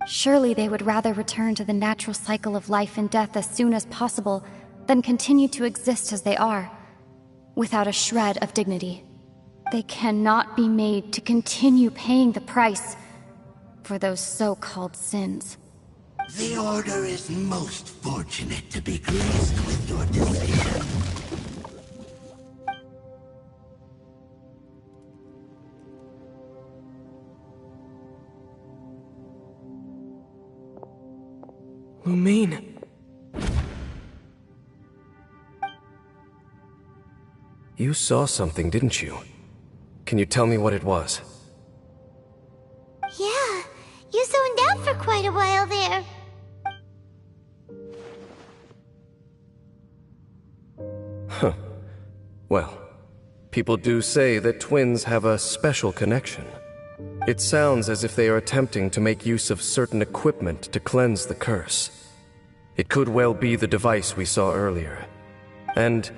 Surely they would rather return to the natural cycle of life and death as soon as possible than continue to exist as they are, without a shred of dignity. They cannot be made to continue paying the price for those so-called sins. The Order is most fortunate to be graced with your decision. Lumine. You saw something, didn't you? Can you tell me what it was? Yeah, you zoned out for quite a while there. Huh. Well, people do say that twins have a special connection. It sounds as if they are attempting to make use of certain equipment to cleanse the curse. It could well be the device we saw earlier. And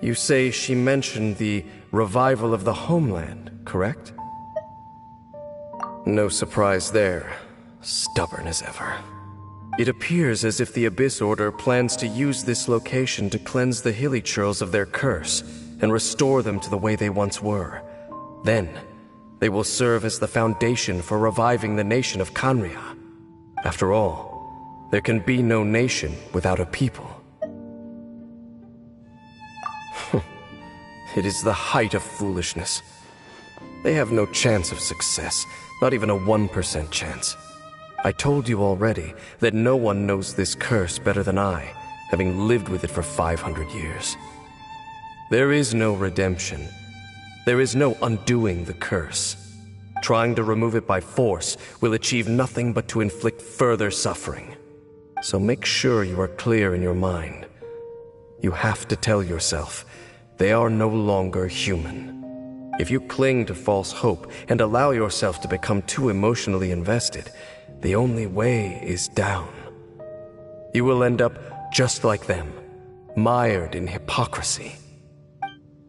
you say she mentioned the revival of the homeland, correct? No surprise there. Stubborn as ever. It appears as if the Abyss Order plans to use this location to cleanse the hilichurls of their curse and restore them to the way they once were. Then, they will serve as the foundation for reviving the nation of Khaenri'ah. After all, there can be no nation without a people. It is the height of foolishness. They have no chance of success, not even a 1% chance. I told you already that no one knows this curse better than I, having lived with it for 500 years. There is no redemption. There is no undoing the curse. Trying to remove it by force will achieve nothing but to inflict further suffering. So make sure you are clear in your mind. You have to tell yourself, they are no longer human. If you cling to false hope and allow yourself to become too emotionally invested, the only way is down. You will end up just like them, mired in hypocrisy.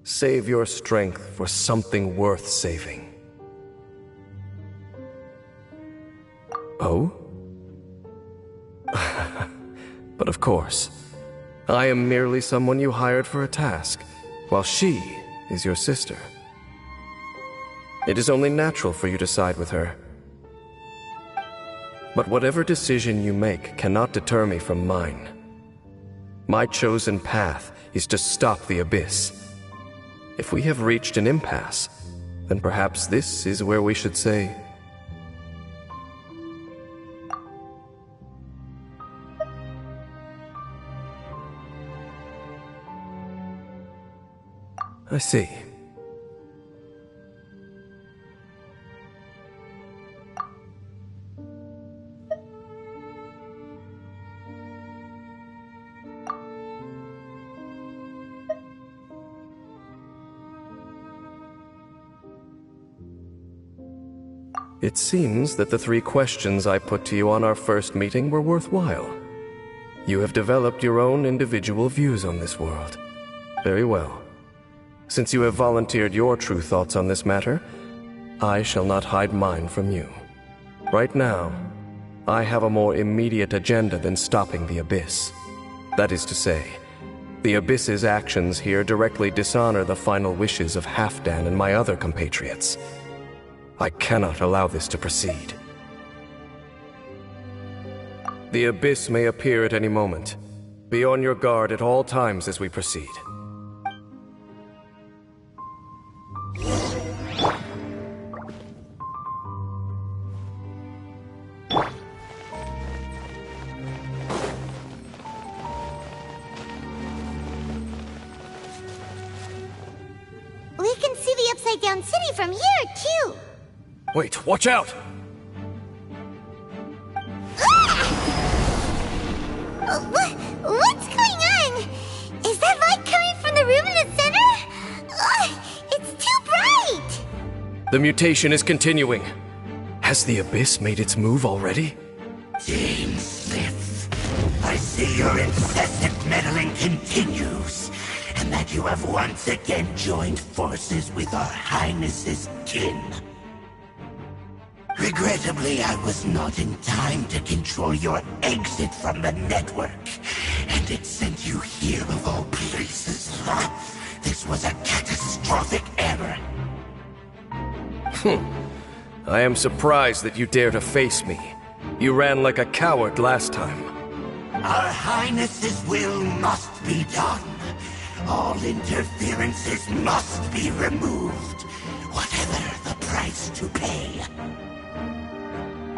Save your strength for something worth saving. Oh? But of course, I am merely someone you hired for a task, while she is your sister. It is only natural for you to side with her. But whatever decision you make cannot deter me from mine. My chosen path is to stop the Abyss. If we have reached an impasse, then perhaps this is where we should say... I see. It seems that the 3 questions I put to you on our first meeting were worthwhile. You have developed your own individual views on this world. Very well. Since you have volunteered your true thoughts on this matter, I shall not hide mine from you. Right now, I have a more immediate agenda than stopping the Abyss. That is to say, the Abyss's actions here directly dishonor the final wishes of Halfdan and my other compatriots. I cannot allow this to proceed. The Abyss may appear at any moment. Be on your guard at all times as we proceed. We can see the Upside Down City from here, too! Wait, watch out! What's going on? Is that light coming from the room in the center? It's too bright! The mutation is continuing. Has the Abyss made its move already? Smith, I see your incessant meddling continues, and that you have once again joined forces with our Highness's kin. Regrettably, I was not in time to control your exit from the network, and it sent you here of all places. This was a catastrophic error. I am surprised that you dare to face me. You ran like a coward last time. Our Highness's will must be done. All interferences must be removed, whatever the price to pay.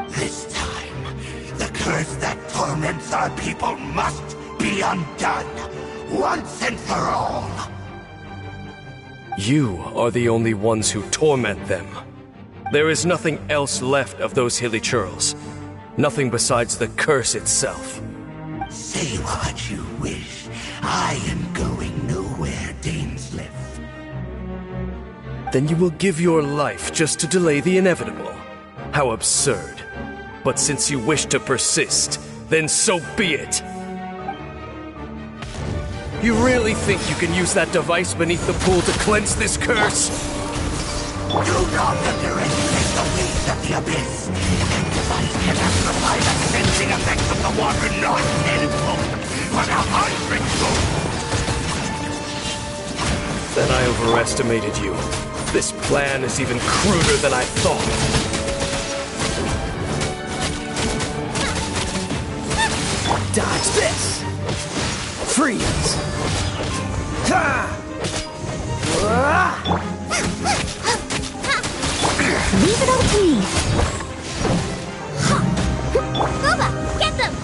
This time, the curse that torments our people must be undone, once and for all. You are the only ones who torment them. There is nothing else left of those hilly churls. Nothing besides the curse itself. Say what you wish. I am going nowhere, Dainsleif. Then you will give your life just to delay the inevitable. How absurd. But since you wish to persist, then so be it. You really think you can use that device beneath the pool to cleanse this curse? Do not underestimate the waves of the Abyss. That device can amplify the cleansing effects of the water not tenfold, but 100-fold. Then I overestimated you. This plan is even cruder than I thought. Dodge this! Freeze! Ha! Leave it all to me. Boba, get them!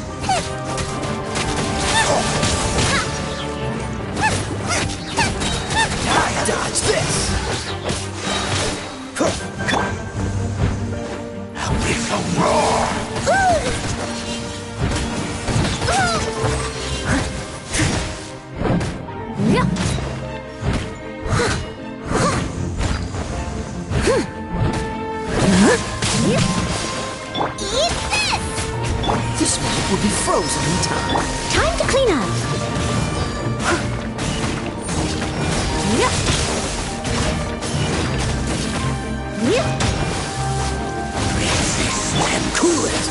Dodge this! Abyssal roar! Eat this! smoke will be frozen in time. Time to clean up. Cool it.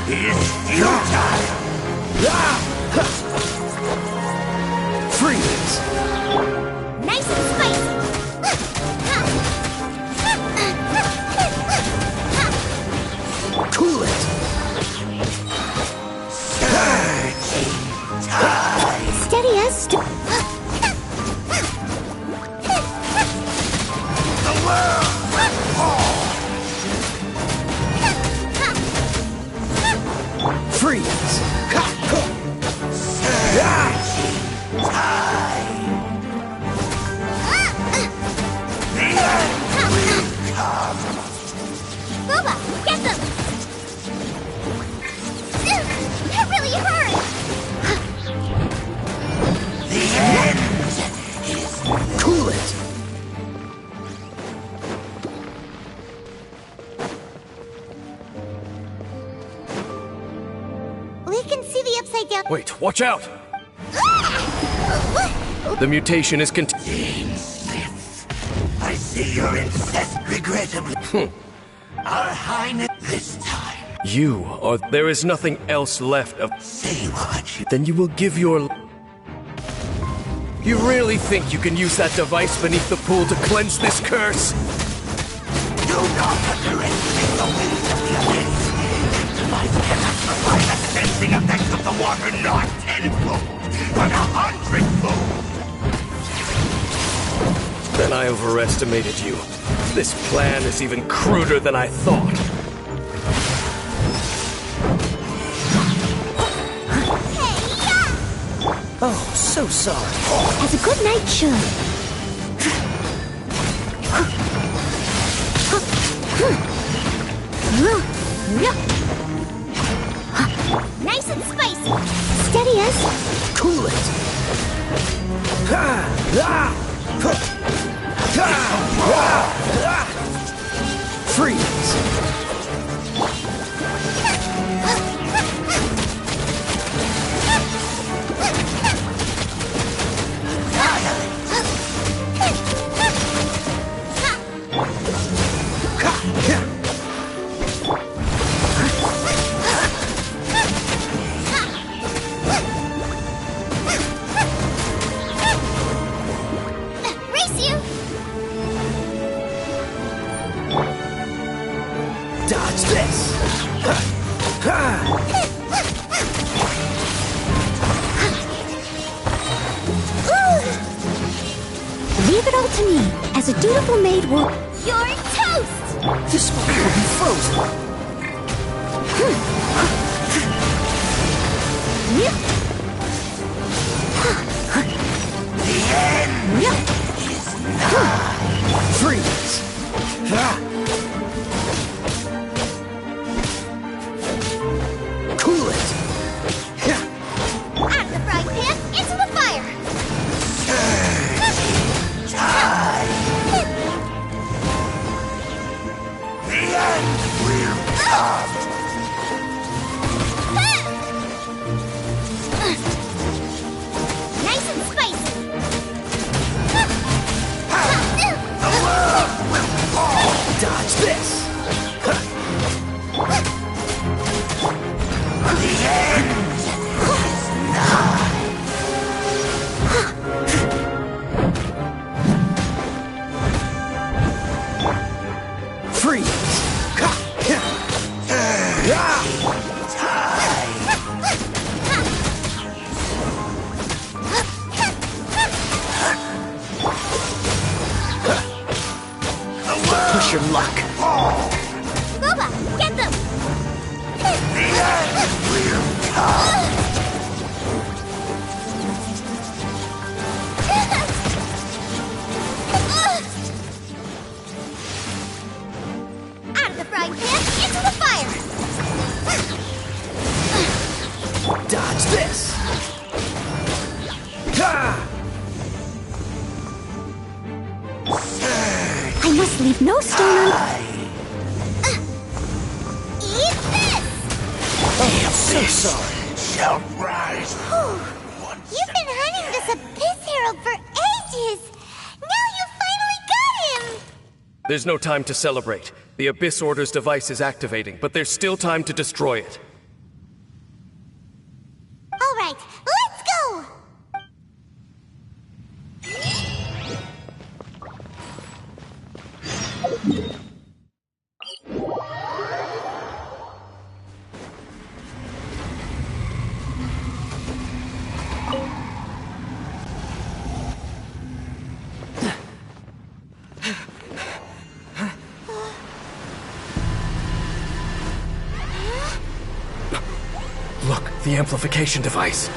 It's futile! Freeze. Nice and spicy. Cool it. Steady as Freeze. Booba, get them! That really hurt! The end! Cool it. We can see the upside down. Wait, watch out! The mutation is I see your incest, regrettably. Our Highness, this time. You, or there is nothing else left of... Say what you... Then you will give your... You really think you can use that device beneath the pool to cleanse this curse? Do not underestimate the weight of the abyss. This device cannot provide the cleansing effects of the water not tenfold, but 100-fold. Then I overestimated you. This plan is even cruder than I thought. Oh, so sorry. As a good night should. Nice and spicy. Steady as. Cool it. Freeze. Race you! Dodge this. Leave it all to me. As a dutiful maid will... You're toast! The smoke will be frozen. Freeze. Cool it. Out of the frying pan, into the fire! The end will come. Nice and spicy! The world will fall. Dodge this. The end is nigh. Freeze. Push your luck. Booba, get them! The end will come. Out of the frying pan, into the fire! Dodge this. I must leave no stone un... Eat this! Oh, so sorry. Shall rise. You've been hunting this Abyss Herald for ages! Now you finally got him! There's no time to celebrate. The Abyss Order's device is activating, but there's still time to destroy it. Alright, let's go! Look, the amplification device.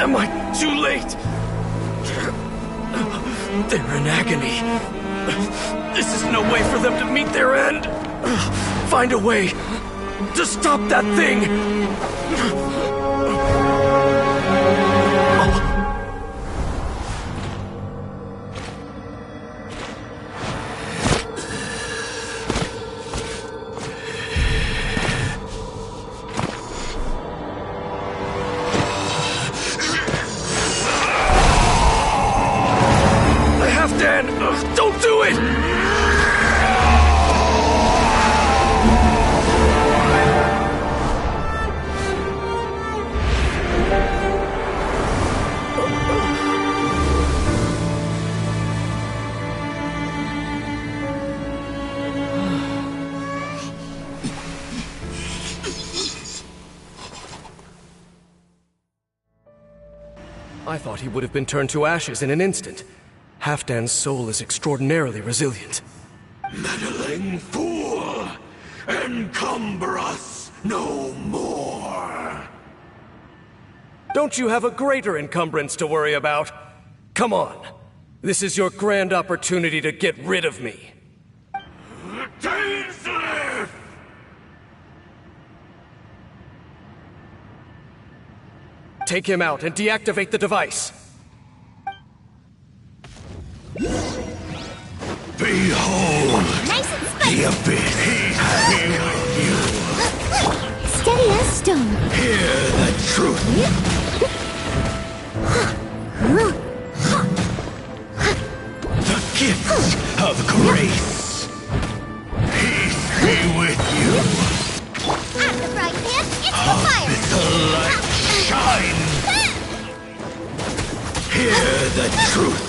Am I too late? They're in agony. This is no way for them to meet their end. Find a way to stop that thing. Dan, don't do it! I thought he would have been turned to ashes in an instant. Halfdan's soul is extraordinarily resilient. Meddling fool! Encumber us no more! Don't you have a greater encumbrance to worry about? Come on. This is your grand opportunity to get rid of me. Dainsleif! Take him out and deactivate the device. Behold! Nice and spicy! The Abyss be with you! Steady as stone! Hear the truth! The gifts of grace! Peace be with you! I'm the bright pan, it's the fire! The light shine! Hear the truth!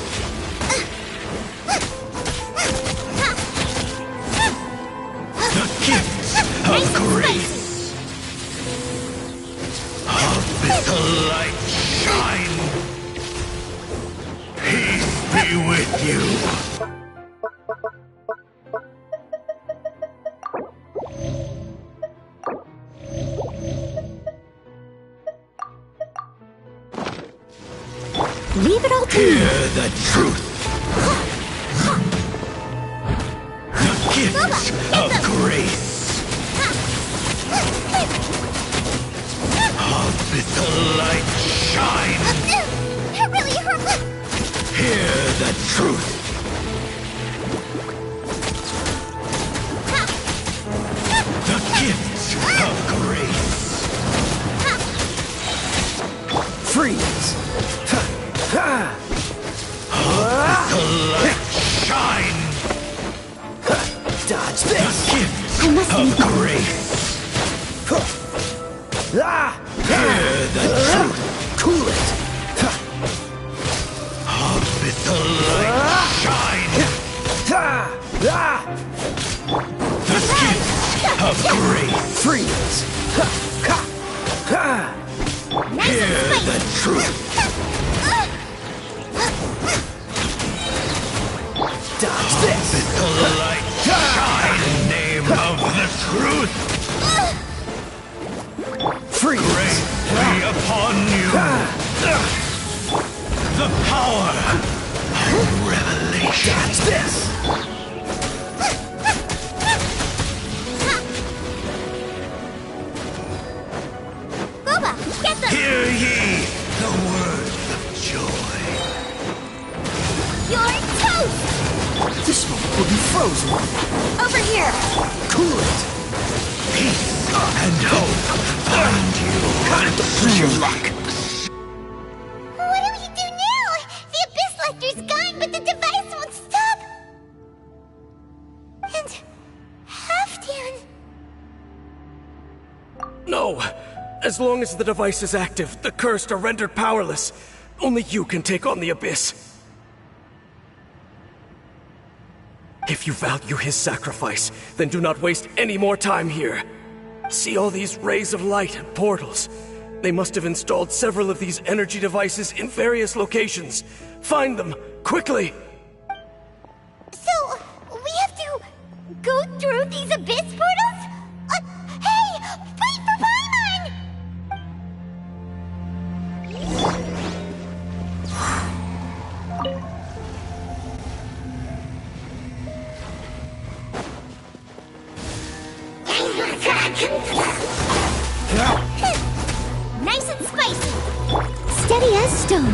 The gifts of grace! Of the light shine! Peace be with you! Leave it all to me! Hear the truth! The gifts of grace! Of the light shine! That really hurt! Hear the truth! The gifts of grace! Freeze! Of the light shine! Dodge this! The gifts of grace! Hear the truth! Cool it! Of the light shine! The gifts of grace! Freeze! Hear the truth! Dodge this! The light shine in the name of the truth! Freeze! Grace be upon you! The power of revelation! Dodge this! Boba, get them! Hear ye the word of joy. You're toast! This one will be frozen. Over here! Cool it! Peace and hope find you. Push your luck. What do we do now? The Abyss Lecter's gone, but the device won't stop! And... Halfdan... No! As long as the device is active, the cursed are rendered powerless. Only you can take on the Abyss. If you value his sacrifice, then do not waste any more time here. See all these rays of light and portals? They must have installed several of these energy devices in various locations. Find them, quickly! So, we have to go through these Abyss portals? Hey! Wait for Paimon! Nice and spicy! Steady as stone.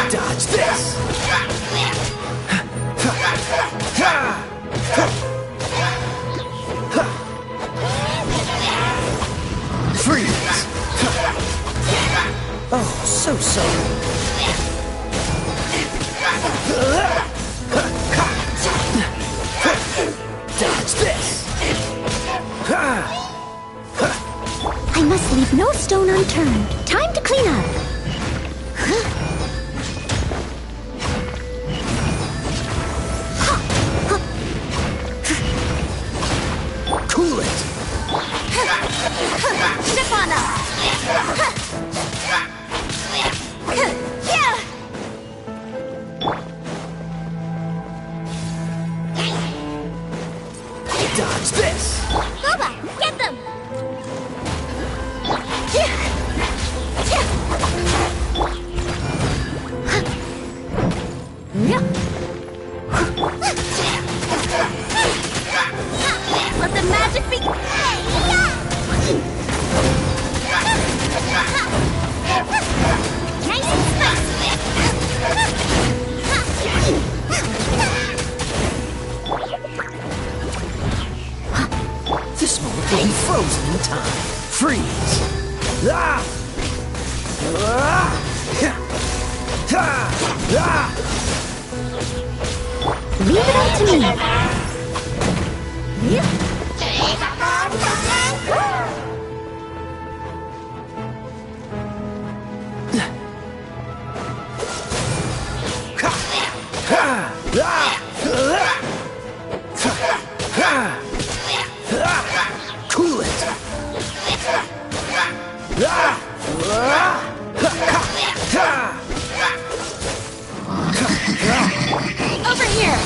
Dodge this! Freeze! Oh, so sorry. Dodge this! I must leave no stone unturned. Time to clean up. Cool it! Step on up. Dodge this! Boba, get them! Let the magic be... Nice and spicy! This moment will be frozen in time. Freeze! Ah! Ah! Ah! Ah! Leave it all to me. Cool it! Over here.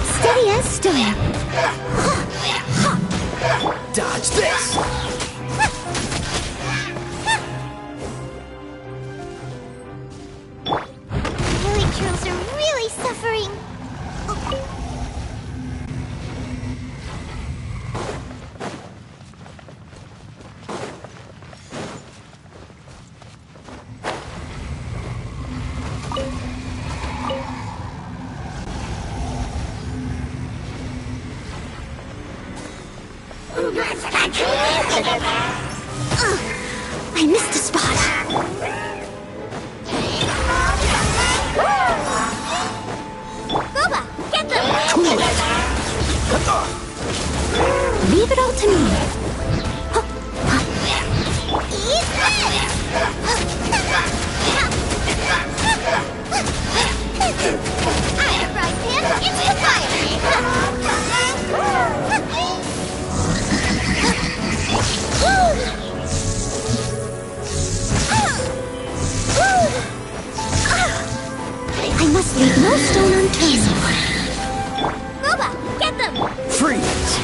Steady as stone. Dodge this! Village trolls are really suffering. I missed a spot. Boba, get them! Cool it! Leave it all to me. Eat this! I have brought pan into the fire. I must leave no stone unturned. Boba, get them! Freeze!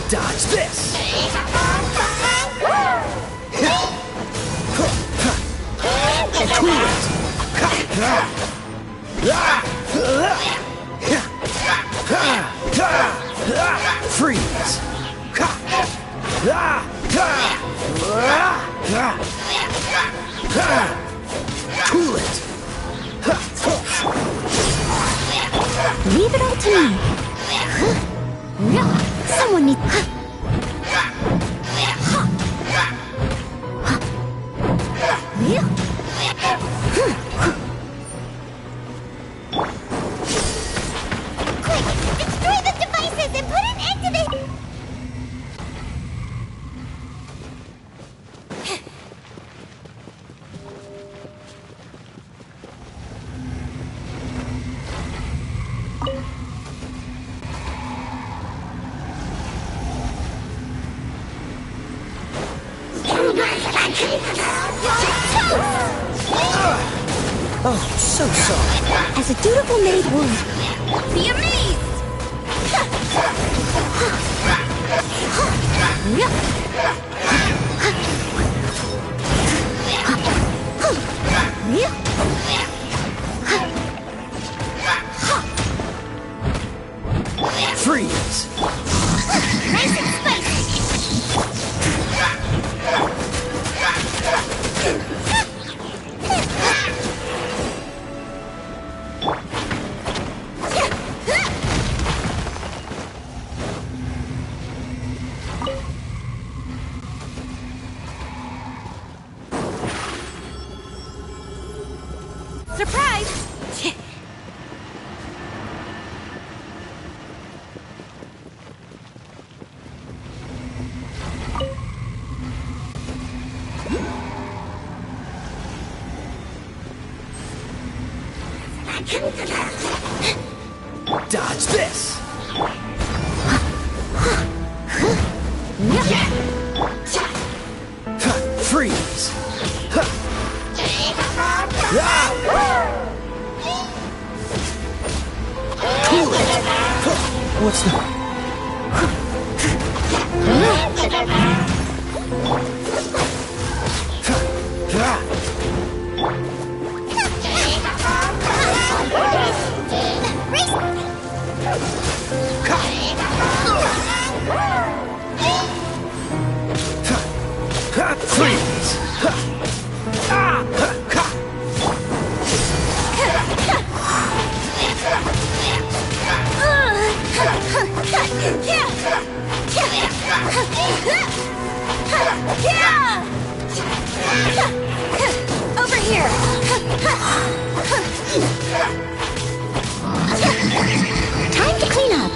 Dodge this! Cool it! Freeze! Cool it! Leave it all to me. Someone needs... Quick! Destroy the devices and put an end to this! Oh, so sorry. As a dutiful maid would. Be amazed! Freeze! Nice and spicy! Surprise! Dodge this! Freeze! Cool it! What's the... Freeze! Over here! Time to clean up!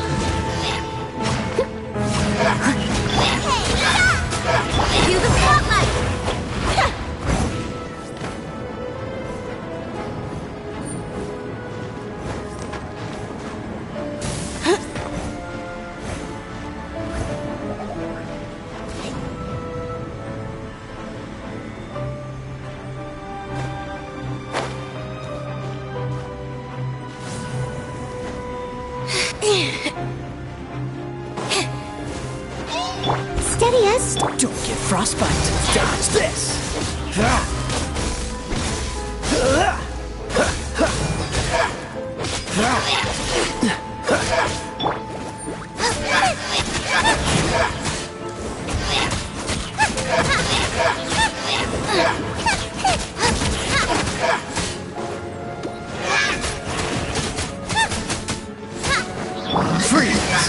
Cue the spotlight! Steady as... Don't get frostbite! Dodge this! Freeze!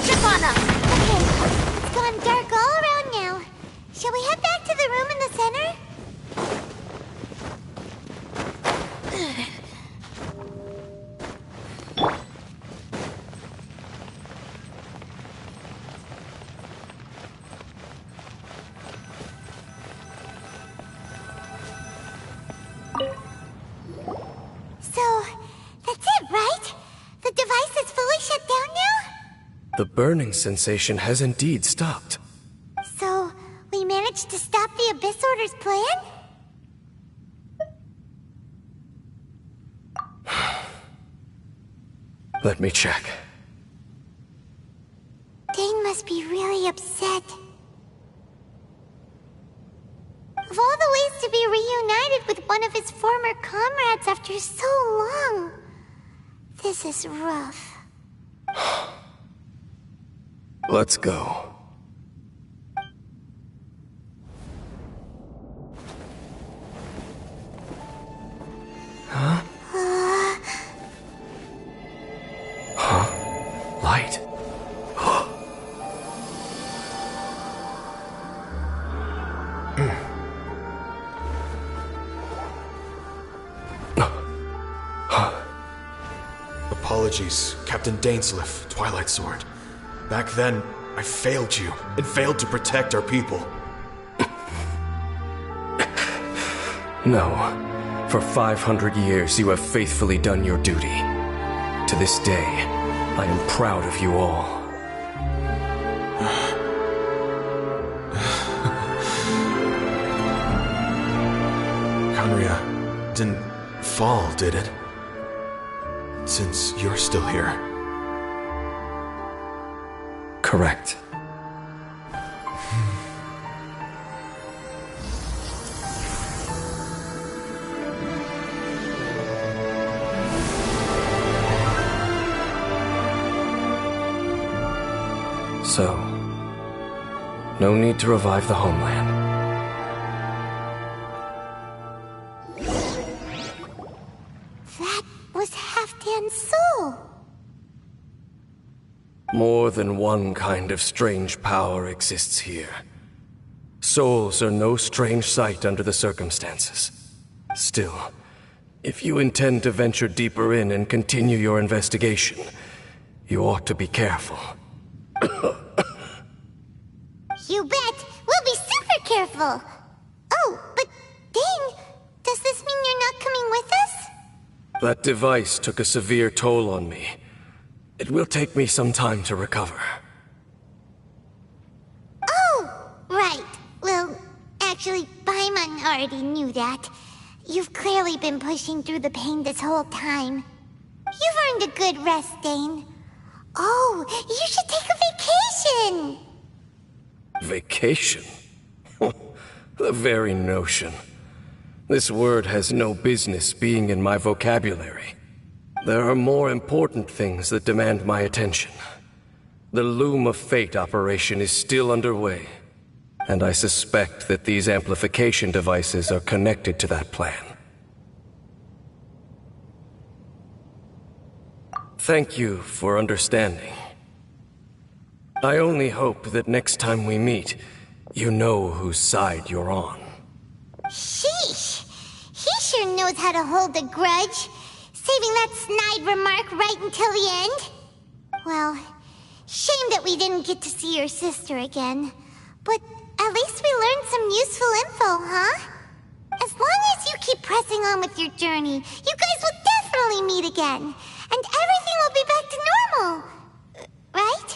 Shabana! Okay, it's gone dark all around now. Shall we head back to the room in the center? So, that's it, right? The device is fully shut The burning sensation has indeed stopped. So, we managed to stop the Abyss Order's plan? Let me check. Dane must be really upset. Of all the ways to be reunited with one of his former comrades after so long, this is rough. Let's go. Huh? Light. Apologies, Captain Dainsleif, Twilight Sword. Back then, I failed you, and failed to protect our people. No. For 500 years, you have faithfully done your duty. To this day, I am proud of you all. Khaenri'ah didn't fall, did it? Since you're still here. Correct. So, no need to revive the homeland. That was Halfdan's soul! More than one kind of strange power exists here. Souls are no strange sight under the circumstances. Still, if you intend to venture deeper in and continue your investigation, you ought to be careful. You bet! We'll be super careful! Oh, but Dane, does this mean you're not coming with us? That device took a severe toll on me. It will take me some time to recover. Oh, right. Well, actually, Paimon already knew that. You've clearly been pushing through the pain this whole time. You've earned a good rest, Dane. Oh, you should take a vacation! Vacation? The very notion. This word has no business being in my vocabulary. There are more important things that demand my attention. The Loom of Fate operation is still underway, and I suspect that these amplification devices are connected to that plan. Thank you for understanding. I only hope that next time we meet, you know whose side you're on. Sheesh! He sure knows how to hold a grudge, saving that snide remark right until the end. Well, shame that we didn't get to see your sister again. But at least we learned some useful info, huh? As long as you keep pressing on with your journey, you guys will definitely meet again. And everything will be back to normal. Right?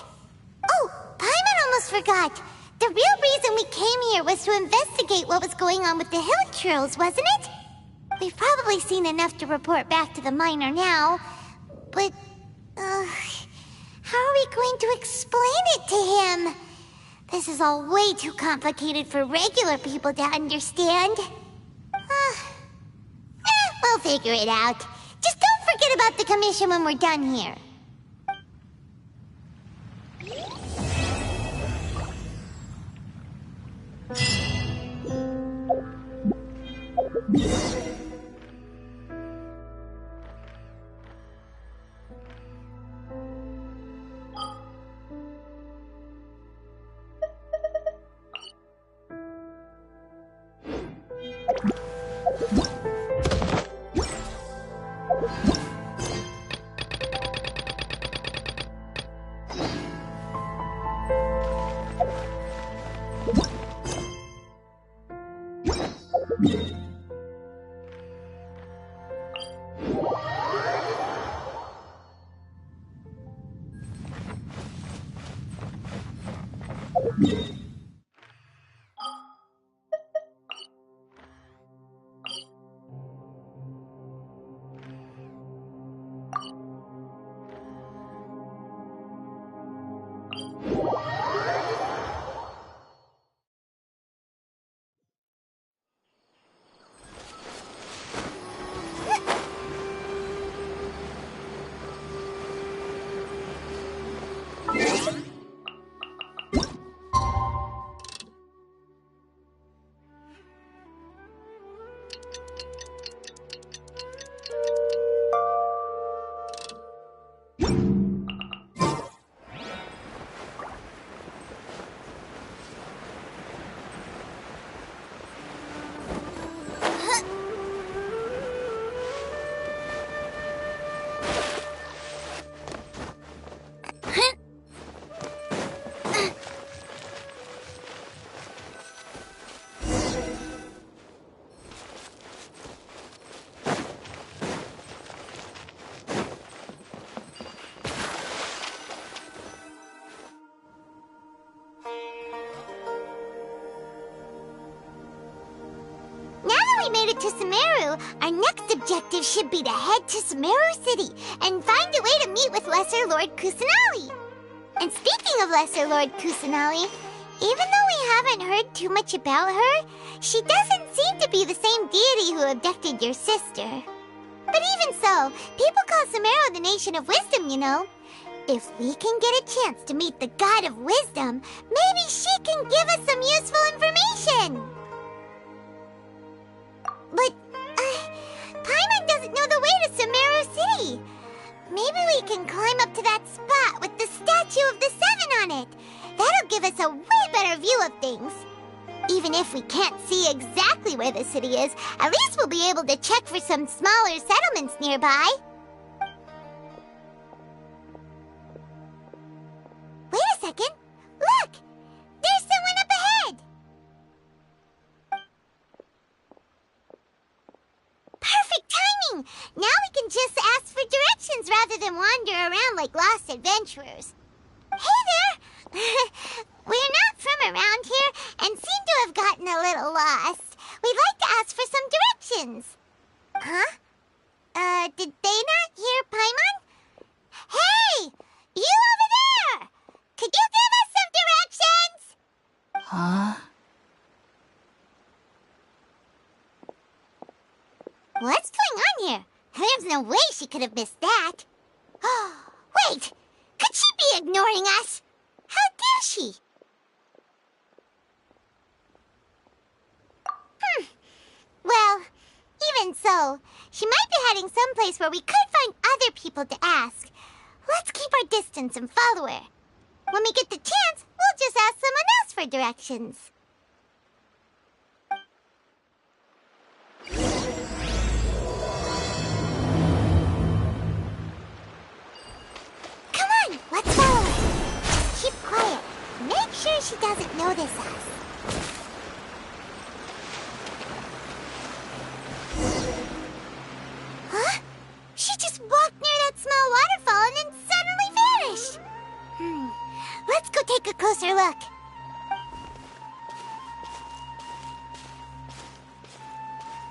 Oh, Paimon almost forgot. The real reason we came here was to investigate what was going on with the Hilichurls, wasn't it? We've probably seen enough to report back to the miner now. But, how are we going to explain it to him? This is all way too complicated for regular people to understand. We'll figure it out. Just don't forget about the commission when we're done here. We made it to Sumeru, our next objective should be to head to Sumeru City and find a way to meet with Lesser Lord Kusanali. And speaking of Lesser Lord Kusanali, even though we haven't heard too much about her, she doesn't seem to be the same deity who abducted your sister. But even so, people call Sumeru the Nation of Wisdom, you know. If we can get a chance to meet the God of Wisdom, maybe she can give us some useful information. But, Paimon doesn't know the way to Sumeru City. Maybe we can climb up to that spot with the statue of the Seven on it. That'll give us a way better view of things. Even if we can't see exactly where the city is, at least we'll be able to check for some smaller settlements nearby. Wait a second. Look! There's someone up ahead! Perfect timing! Now we can just ask for directions rather than wander around like lost adventurers. Hey there! We're not from around here and seem to have gotten a little lost. We'd like to ask for some directions. Huh? Did they not hear Paimon? Hey! You over there! Could you give us some directions? Huh? What's going on here? There's no way she could have missed that. Wait! Could she be ignoring us? How dare she? Well, even so, she might be heading someplace where we could find other people to ask. Let's keep our distance and follow her. When we get the chance, we'll just ask someone else for directions. Come on, let's follow her. Keep quiet. Make sure she doesn't notice us. Huh? She just walked near that small waterfall and then suddenly vanished. Let's go take a closer look.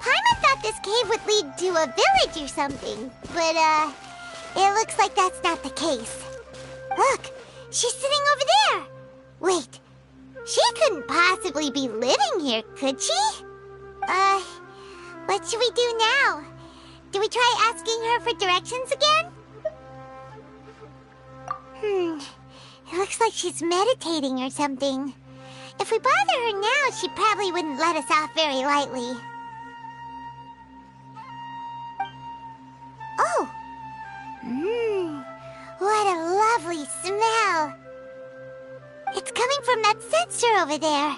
Paimon thought this cave would lead to a village or something, but, it looks like that's not the case. Look, she's sitting over there. Wait, she couldn't possibly be living here, could she? What should we do now? Do we try asking her for directions again? It looks like she's meditating or something. If we bother her now, she probably wouldn't let us off very lightly. Oh! What a lovely smell! It's coming from that sensor over there.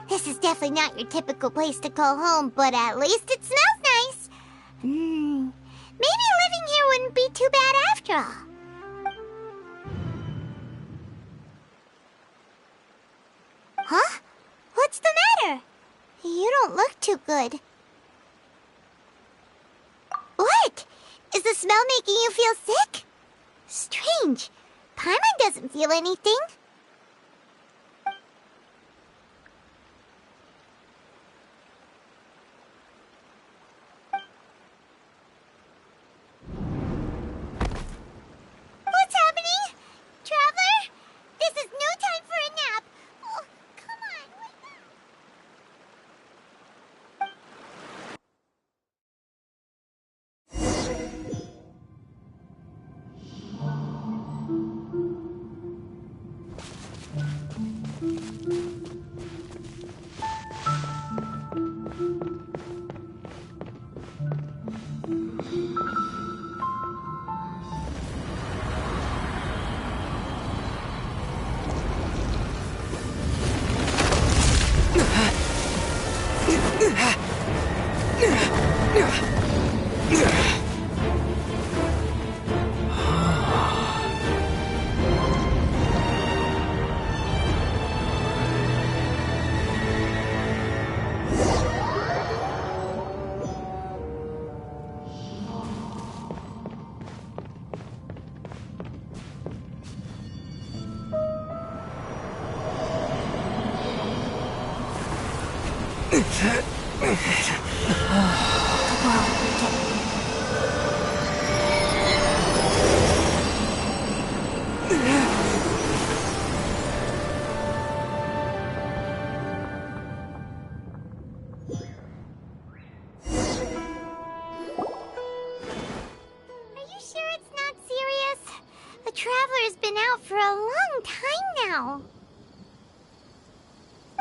This is definitely not your typical place to call home, but at least it smells nice. Maybe living here wouldn't be too bad after all. Huh? What's the matter? You don't look too good. What? Is the smell making you feel sick? Strange. Paimon doesn't feel anything. Traveler's been out for a long time now.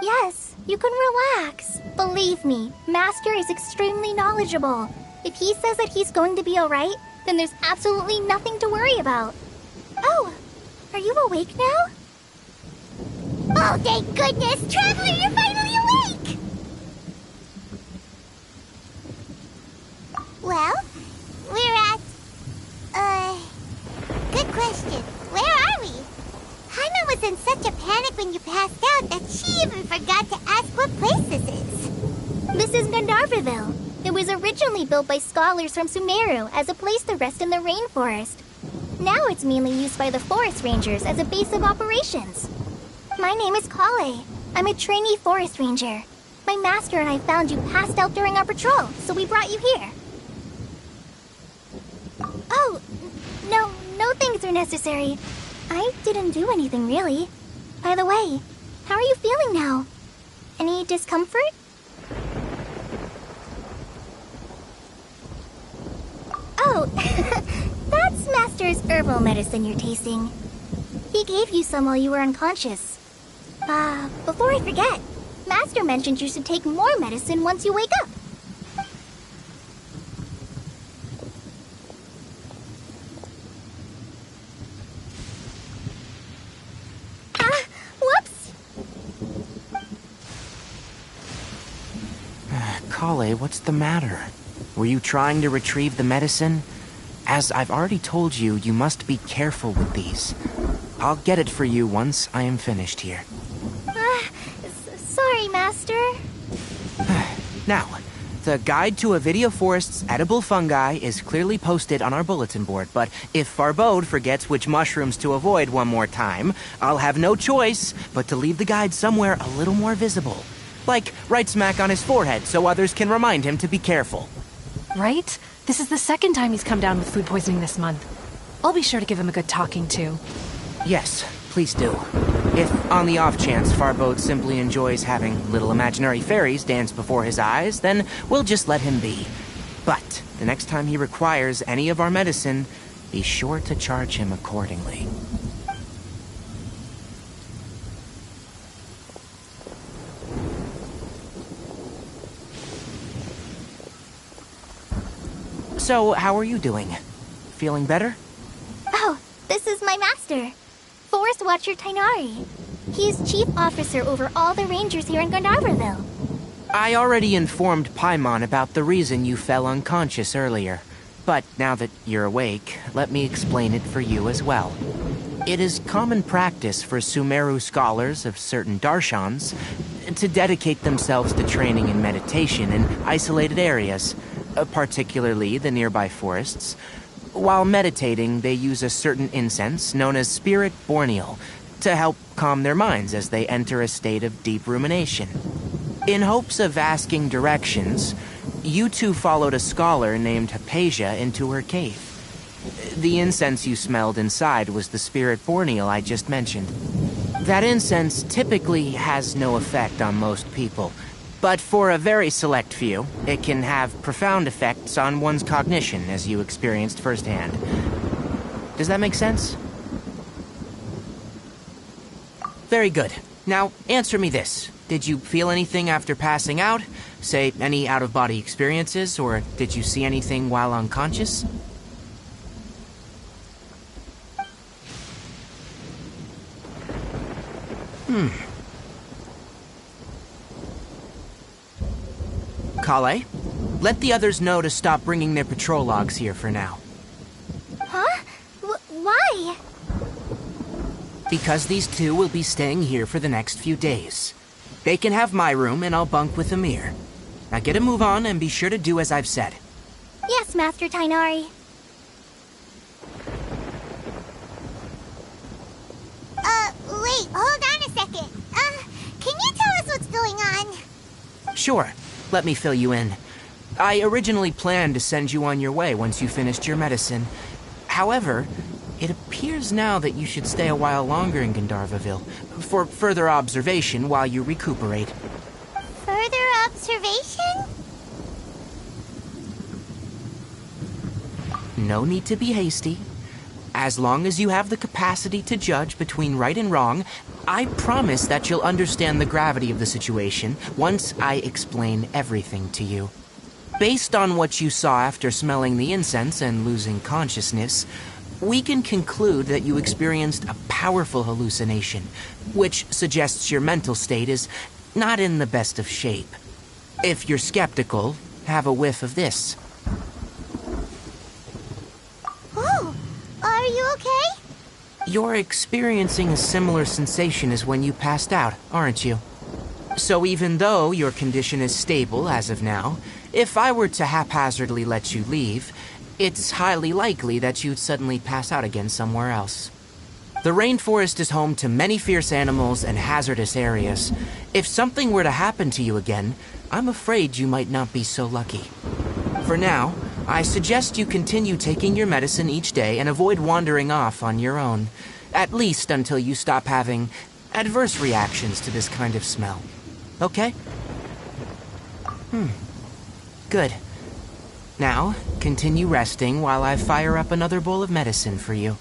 Yes, you can relax. Believe me, Master is extremely knowledgeable. If he says that he's going to be alright, then there's absolutely nothing to worry about. Oh, are you awake now? Oh, thank goodness! Traveler, you're finally awake! Well, we're at... Good question. Where are we? Haima was in such a panic when you passed out that she even forgot to ask what place this is. This is Gandharvaville. It was originally built by scholars from Sumeru as a place to rest in the rainforest. Now it's mainly used by the forest rangers as a base of operations. My name is Collei. I'm a trainee forest ranger. My master and I found you passed out during our patrol, so we brought you here. Oh, no things are necessary. I didn't do anything, really. By the way, how are you feeling now? Any discomfort? Oh, that's Master's herbal medicine you're tasting. He gave you some while you were unconscious. Before I forget, Master mentioned you should take more medicine once you wake up. Whoops! Collei, what's the matter? Were you trying to retrieve the medicine? As I've already told you, you must be careful with these. I'll get it for you once I am finished here. Sorry, Master. Now, the guide to Avidia Forest's edible fungi is clearly posted on our bulletin board, but if Farbode forgets which mushrooms to avoid one more time, I'll have no choice but to leave the guide somewhere a little more visible. Like right smack on his forehead so others can remind him to be careful. Right? This is the second time he's come down with food poisoning this month. I'll be sure to give him a good talking to. Yes, please do. If, on the off chance, Farbode simply enjoys having little imaginary fairies dance before his eyes, then we'll just let him be. But the next time he requires any of our medicine, be sure to charge him accordingly. So, how are you doing? Feeling better? Oh, this is my master, Forest Watcher Tighnari. He is chief officer over all the rangers here in Gandharvaville. I already informed Paimon about the reason you fell unconscious earlier. But now that you're awake, let me explain it for you as well. It is common practice for Sumeru scholars of certain darshans to dedicate themselves to training in meditation in isolated areas, particularly the nearby forests. While meditating, they use a certain incense known as spirit borneal to help calm their minds as they enter a state of deep rumination. In hopes of asking directions, you two followed a scholar named Hypatia into her cave. The incense you smelled inside was the spirit borneal I just mentioned. That incense typically has no effect on most people, but for a very select few, it can have profound effects on one's cognition, as you experienced firsthand. Does that make sense? Very good. Now, answer me this. Did you feel anything after passing out? Say, any out-of-body experiences, or did you see anything while unconscious? Collei, let the others know to stop bringing their patrol logs here for now. Huh? Why? Because these two will be staying here for the next few days. They can have my room and I'll bunk with Amir. Now get a move on and be sure to do as I've said. Yes, Master Tighnari. Wait, hold on a second. Can you tell us what's going on? Sure. Let me fill you in. I originally planned to send you on your way once you finished your medicine. However, it appears now that you should stay a while longer in Gandharvaville for further observation while you recuperate. Further observation? No need to be hasty. As long as you have the capacity to judge between right and wrong, I promise that you'll understand the gravity of the situation once I explain everything to you. Based on what you saw after smelling the incense and losing consciousness, we can conclude that you experienced a powerful hallucination, which suggests your mental state is not in the best of shape. If you're skeptical, have a whiff of this. Oh, are you okay? You're experiencing a similar sensation as when you passed out, aren't you? So even though your condition is stable as of now, if I were to haphazardly let you leave, it's highly likely that you'd suddenly pass out again somewhere else. The rainforest is home to many fierce animals and hazardous areas. If something were to happen to you again, I'm afraid you might not be so lucky. For now, I suggest you continue taking your medicine each day and avoid wandering off on your own, at least until you stop having adverse reactions to this kind of smell. Okay? Good. Now, continue resting while I fire up another bowl of medicine for you.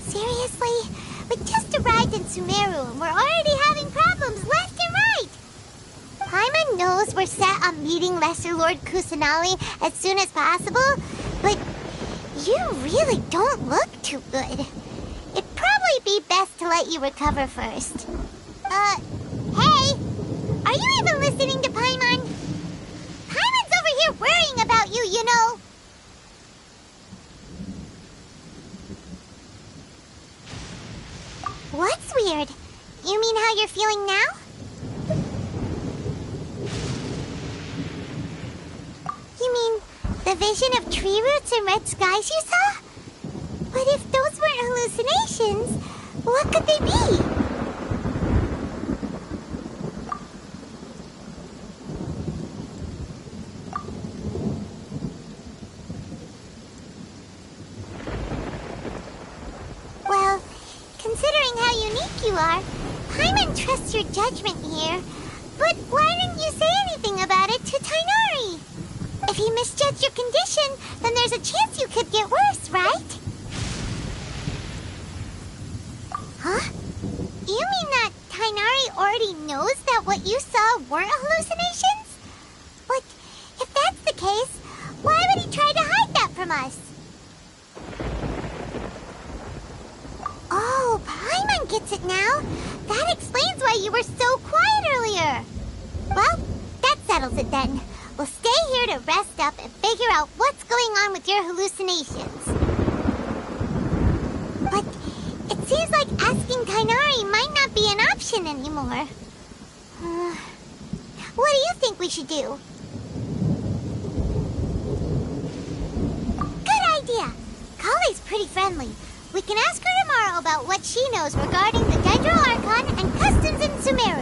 Seriously? We just arrived in Sumeru and we're already having problems left and right! Paimon knows we're set on meeting Lesser Lord Kusanali as soon as possible, but you really don't look too good. It'd probably be best to let you recover first. Hey! Are you even listening to Paimon? Paimon's over here worrying about you, you know! What's weird? You mean how you're feeling now? You mean the vision of tree roots and red skies you saw? But if those weren't hallucinations, what could they be? Well, considering how unique you are, Paimon trusts your judgment here. But why didn't you say anything about it to Tighnari? If he misjudged your condition, then there's a chance you could get worse, right? Huh? You mean that Tighnari already knows that what you saw weren't hallucinations? Like, if that's the case, why would he try to hide that from us? Oh, Paimon gets it now. That explains why you were so quiet earlier. Well, that settles it then. We'll stay here to rest up and figure out what's going on with your hallucinations. But it seems like asking Tighnari might not be an option anymore. What do you think we should do? Good idea. Collei's pretty friendly. We can ask her tomorrow about what she knows regarding the Dendro Archon and customs in Sumeru.